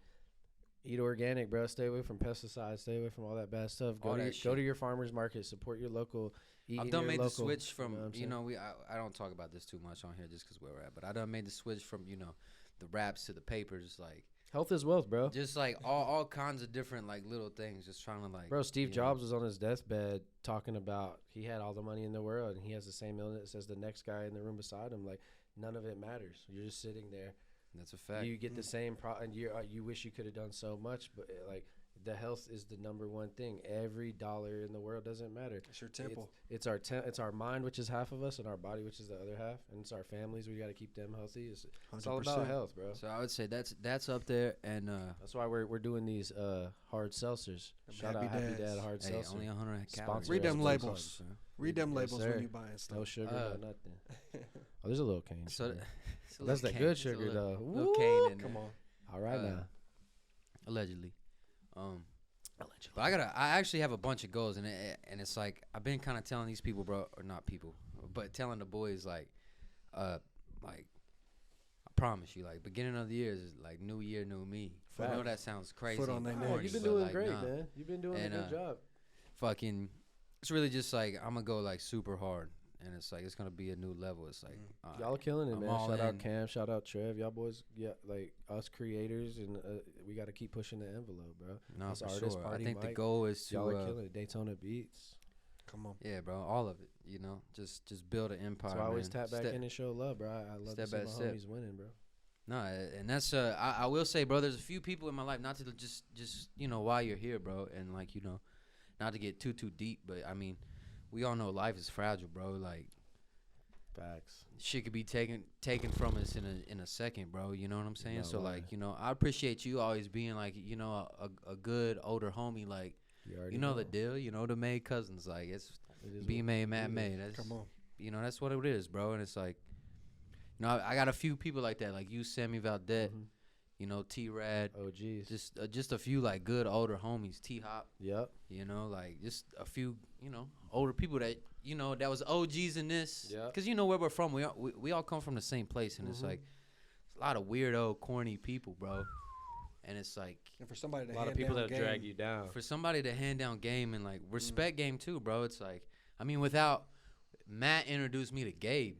eat organic, bro. Stay away from pesticides. Stay away from all that bad stuff. All that Go shit. to your farmers market. Support your local. Eat I've in done your made local, the switch from what I'm you saying? know I don't talk about this too much on here just because where we're at, but I done made the switch from the wraps to the papers, like Health is wealth, bro. just like all kinds of different like little things, just trying to like Bro, Steve you know. Jobs was on his deathbed talking about he had all the money in the world and he has the same illness as the next guy in the room beside him. Like, none of it matters. You're just sitting there. That's a fact. You get the same and you wish you could have done so much, but like the health is the number one thing. Every dollar in the world doesn't matter. It's your temple. It's our mind, which is half of us, and our body, which is the other half, and it's our families. We got to keep them healthy. It's all about 100%. health, bro. So I would say that's up there, and That's why we're doing these hard seltzers. Them Shout out Happy Happy Dads. Dad Hard hey, Seltzer. only 100 Sponsor calories. Read them us, labels. So, Read them Yes, labels sir. when you buying stuff. No sugar, Uh, no nothing. Oh, there's a little cane. so sugar. it's a That's little that cane- good it's a sugar, little- though. Little Woo! cane in Come there. on. All right now. Allegedly. But I actually have a bunch of goals, and it's like I've been kind of telling these people, bro, or not people, but telling the boys like I promise you, like beginning of the year is like new year, new me. I know that sounds crazy. Foot on their and neck. corny, You've been but, doing like, great, nah. man. You've been doing And, a good job. Fucking, it's really just like I'm gonna go like super hard, and it's like it's gonna be a new level. It's like Y'all are killing it, I'm man. all Shout out in. Cam. Shout out Trev. Y'all boys, like us creators, and we got to keep pushing the envelope, bro. no, us for artists, sure. I Party think the Mike, goal is Y'all are to killing it. Daytona Beats. Come on. yeah, bro, all of it. You know, just build an empire. So I always man. tap back Step- in and show love, bro. I love to step see by my step. homies winning, bro. No, and that's I will say, bro, there's a few people in my life, not to just you know, while you're here, bro, and like, you know, not to get too deep, but I mean, we all know life is fragile, bro. Like Facts. shit could be taken from us in a second, bro. You know what I'm saying? Not So lying. like, you know, I appreciate you always being like, you know, a good older homie, like, already you know the deal, you know, the May cousins, like it's It is BMay, Matt it is. May. That's Come on. you know, that's what it is, bro. And it's like, you know, I got a few people like that, like you, Sammy Valdette, Mhm. you know, T Rad. OGs. Just a few like good older homies, T Hop, Yep. you know, like just a few, you know, older people that you know that was OGs in this. Yeah. Cause you know where we're from, we all come from the same place, and it's Mhm. like it's a lot of weirdo, corny people, bro. And it's like And for somebody to A lot of hand people down that drag game, you down. for somebody to hand down game and like respect game too, bro. It's like I mean, without Matt introduced me to Gabe.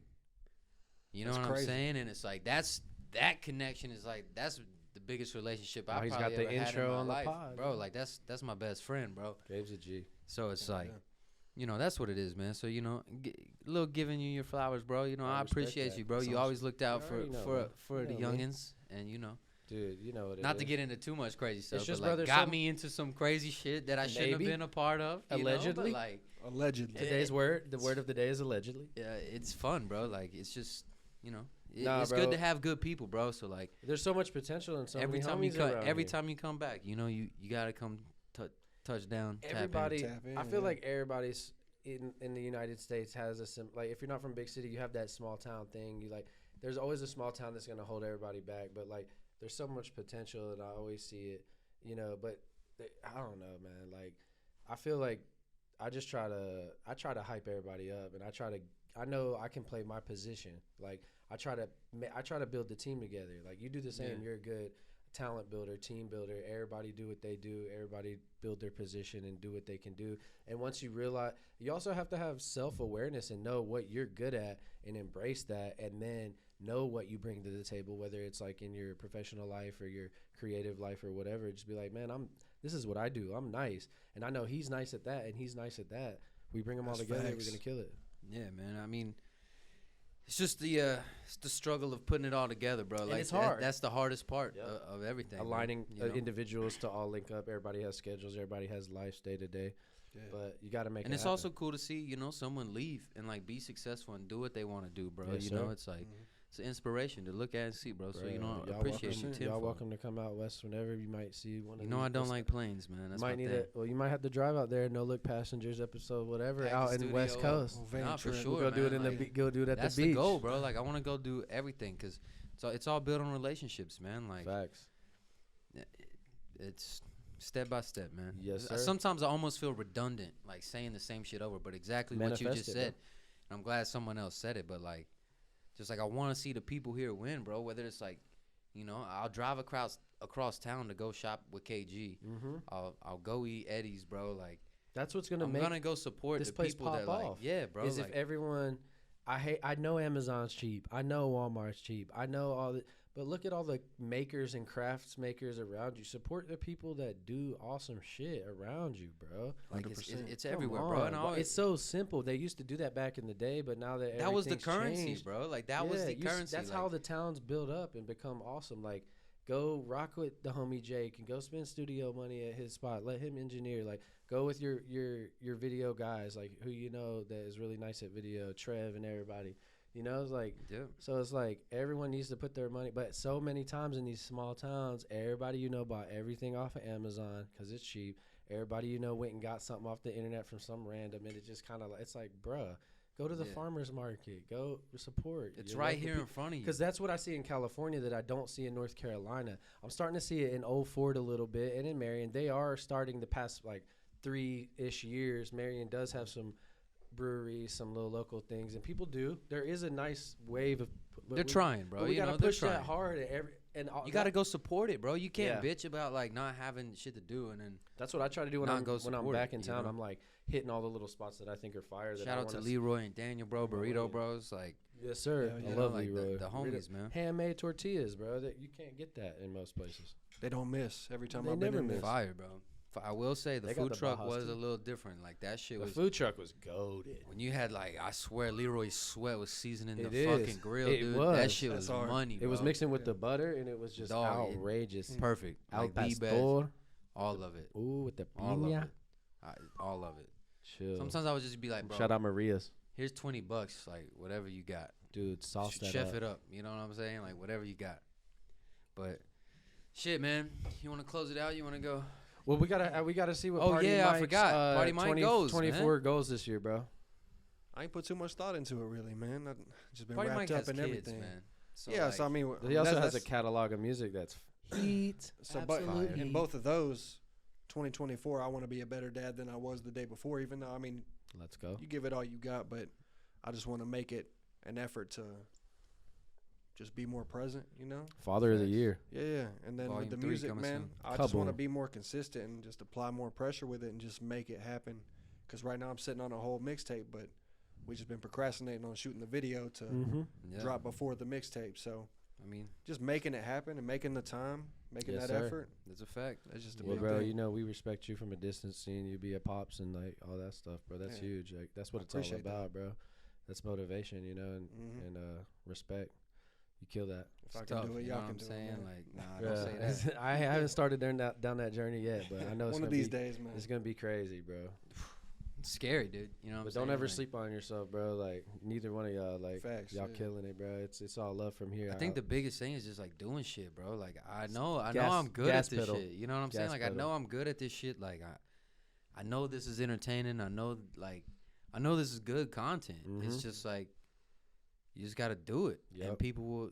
You know That's what crazy. I'm saying? And it's like that connection is like that's the biggest relationship Oh, I he's probably got the ever had intro in my on the life, pod, bro. man. Like that's my best friend, bro. Gabe's a G. So it's Yeah, like, yeah. you know, that's what it is, man. So you know, a little giving you your flowers, bro. You know, I I respect appreciate that. you, bro. That's You awesome. always looked out You for already know, man. for You the know me. youngins, and you know, Dude, you know what it not to is. get into too much crazy stuff, just, but like brother, got some- me into some crazy shit that I shouldn't have Maybe. been a part of. You Allegedly. know? But like. allegedly. Today's word, the word of the day is allegedly. Yeah, it's fun, bro. Like it's just, you know, Nah, it's bro. good to have good people, bro. So like There's so much potential in so every many time you homies come, around every here. time you come back, you know, you gotta come touch down. tap in. Everybody, Tap in, I feel yeah. like everybody's in the United States has like if you're not from big city, you have that small town thing. You like, there's always a small town that's gonna hold everybody back, but like there's so much potential, and I always see it, you know. But I don't know, man. Like I feel like I try to hype everybody up, and I know I can play my position. Like I try to build the team together. Like you do the same. Yeah. You're a good talent builder, team builder. Everybody do what they do. Everybody build their position and do what they can do. And once you realize, you also have to have self-awareness and know what you're good at and embrace that, and then know what you bring to the table, whether it's like in your professional life or your creative life or whatever. Just be like, man, this is what I do. I'm nice, and I know he's nice at that, and he's nice at that. We bring them all That's together. facts. We're gonna kill it. Yeah, man. I mean, it's just the struggle of putting it all together, bro. And Like it's hard. That's the hardest part Yep. of everything. man, Aligning you know? individuals to all link up. Everybody has schedules. Everybody has lives day to day. Yeah. But you got to make And it it's happen. also cool to see, you know, someone leave and like be successful and do what they want to do, bro. Yes, you sir. know, it's like it's an inspiration to look at and see, bro. So you know, I y'all appreciate welcome, you, Y'all tenfold. welcome to come out west whenever. You might see one of You know, I these- don't like planes, man. That's might my need thing. Well, you might have to drive out there. No Look Passengers episode, whatever, Pack out the in West studio up. Coast. Well, van Nah, for trip. sure. We'll go do it man, in like, go do it at that's the beach. the goal, bro. Like I want to go do everything because it's all built on relationships, man. Like Facts. it's step by step, man. Yes, sir. Sometimes I almost feel redundant, like saying the same shit over, but exactly what you Manifest just it, said. And I'm glad someone else said it, but like, just like I want to see the people here win, bro. Whether it's like, you know, I'll drive across town to go shop with KG. Mm-hmm. I'll go eat Eddie's, bro. Like That's what's gonna I'm make gonna go support this the place people pop that like, off. yeah, bro. is like, if everyone. I know Amazon's cheap. I know Walmart's cheap. I know all the. But look at all the makers and crafts makers around you. Support the people that do awesome shit around you, bro. like it's 100%. Come everywhere, bro. on. And I Why- always, it's so simple. They used to do that back in the day, but now that that was the everything's currency, changed, bro. Like that was the currency. That's like, how the towns build up and become awesome. Like Go rock with the homie Jake and go spend studio money at his spot. Let him engineer. Like, go with your video guys, like who you know that is really nice at video, Trev and everybody. You know, it's like, so it's like everyone needs to put their money. But so many times in these small towns, everybody you know bought everything off of Amazon because it's cheap. Everybody you know went and got something off the internet from some random, and it just kind of like, it's like, bruh, go to the farmer's market, go support. It's right here in front of you. Because that's what I see in California that I don't see in North Carolina. I'm starting to see it in Old Fort a little bit, and in Marion. They are starting the past like 3-ish years. Marion does have some breweries, some little local things, and people do. There is a nice wave of. They're trying, bro. But we gotta push that hard at you gotta go support it, bro. You can't bitch about like not having shit to do, and then that's what I try to do when I'm back in town. I'm like hitting all the little spots that I think are fire. Shout out to Leroy and Daniel, bro. Burrito Bros, like yes, sir. I love like Leroy. The homies, man. Handmade tortillas, bro. That you can't get that in most places. They don't miss every time. They I've been never in miss. Fire, bro. I will say the food truck Bajas was too. a little different. Like that shit The was. food truck was goated. When you had like, I swear, Leroy's sweat was seasoning It the is. fucking grill, It dude. was. That shit That's was hard. money. It was bro. mixing with the butter, and it was just Dog, outrageous. Perfect. Al Like B-Best, pastor. all of it. Ooh, with the All of piña. it. All of it. Chill. Sometimes I would just be like, bro, Shout out Maria's. here's $20, like whatever you got. Dude, sauce that Chef up. it up. You know what I'm saying? Like whatever you got. But shit, man. You want to close it out? You want to go? Well, we gotta see what. Oh, Party yeah, I Mike's, forgot. Party Mike goes, 24 goals this year, bro. I ain't put too much thought into it, really, man. I've just been Party wrapped Mike up has in kids, everything. man. So Yeah, like, so I mean, He also has a that's- catalog of music that's heat. So, but Absolute in heat. both of those, 2024, I want to be a better dad than I was the day before. Even though, I mean, Let's go. you give it all you got, but I just want to make it an effort to just be more present. You know? Father of the year. Yeah. And then Volume with the 3 music, coming man, soon. I just want to Kaboom. be more consistent and just apply more pressure with it and just make it happen. Because right now I'm sitting on a whole mixtape, but we just been procrastinating on shooting the video to yeah. drop before the mixtape. So I mean, just making it happen and making the time, making Yes, that sir. effort. that's a fact. That's just a Well, big bro, thing. you know we respect you from a distance, seeing you be a pops and like all that stuff, bro. That's Yeah. huge. Like that's what I it's all appreciate that. about, bro. That's motivation, you know, and Mhm. and respect. You kill that. If I It's can tough, do it, you know y'all what can I'm do saying? it. man. Like, nah, don't Yeah. say that. I haven't started down that journey yet, but I know it's One gonna of these be days, man. it's gonna be crazy, bro. It's scary, dude. You know what I'm But saying? don't ever Like, sleep on yourself, bro. Like neither one of y'all, like Facts, y'all yeah. killing it, bro. It's all love from here. I think out. the biggest thing is just like doing shit, bro. Like I know gas- I'm good gas at this pedal. shit. You know what I'm saying? Gas Like I pedal. know I'm good at this shit. Like I know this is entertaining. I know this is good content. It's Mhm. just like you just gotta do it, and Yup. people will.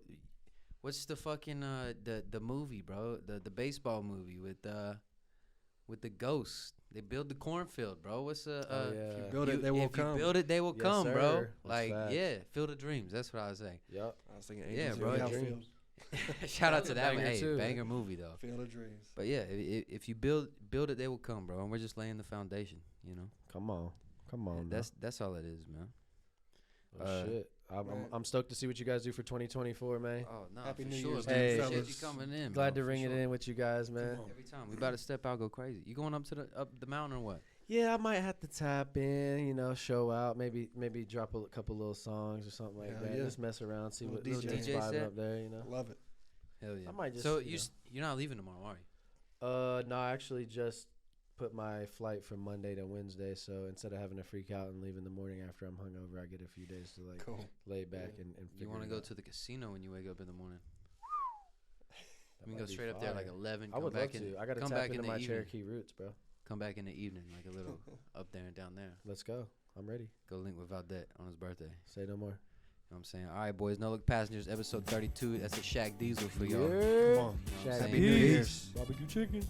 What's the fucking the movie, bro? The baseball movie with the ghost. They build the cornfield, bro. What's Oh, the yeah. If you build it, they will if come. you build it, they will Yes, come, bro. sir. That's Like facts. yeah, field of dreams. That's what I was saying. Yup. I was thinking, Yeah, Angels bro, in the dreams. Outfield. Shout out That's to a that, banger hey, too. banger movie though. Field of Dreams. But yeah, if you build it, they will come, bro. And we're just laying the foundation, you know. Come on, That's all it is, man. Oh, shit. man. I'm stoked to see what you guys do for 2024, man. Oh no, Happy for New sure, Year's, man. Hey, Appreciate you fellas. coming in. Glad bro, to for ring it sure. in with you guys, man. on. Every time we about to step out, go crazy. You going up the mountain or what? Yeah, I might have to tap in, you know, show out, maybe drop a couple little songs or something like Hell that. yeah. Just mess around, see Little what DJ. DJ's DJ vibing set? up there, you know. Love it. Hell yeah. I might just, So you you're not leaving tomorrow, are you? No, I actually just put my flight from Monday to Wednesday, so instead of having to freak out and leave in the morning after I'm hungover, I get a few days to like Cool. lay back Yeah. and You want to go to the casino when you wake up in the morning? That We might can go be straight up there like fire. 11. I come would back love in, to. I got to come tap back into in the my evening. Cherokee roots, bro. Come back in the evening, like a little up there and down there. Let's go. I'm ready. Go link with Valdette on his birthday. Say no more. You know what I'm saying? All right, boys. No Look Passengers, episode 32. That's a Shaq Diesel for y'all. Yeah. Come on. You know what I'm Shaq saying? Happy New Year's. Barbecue chicken.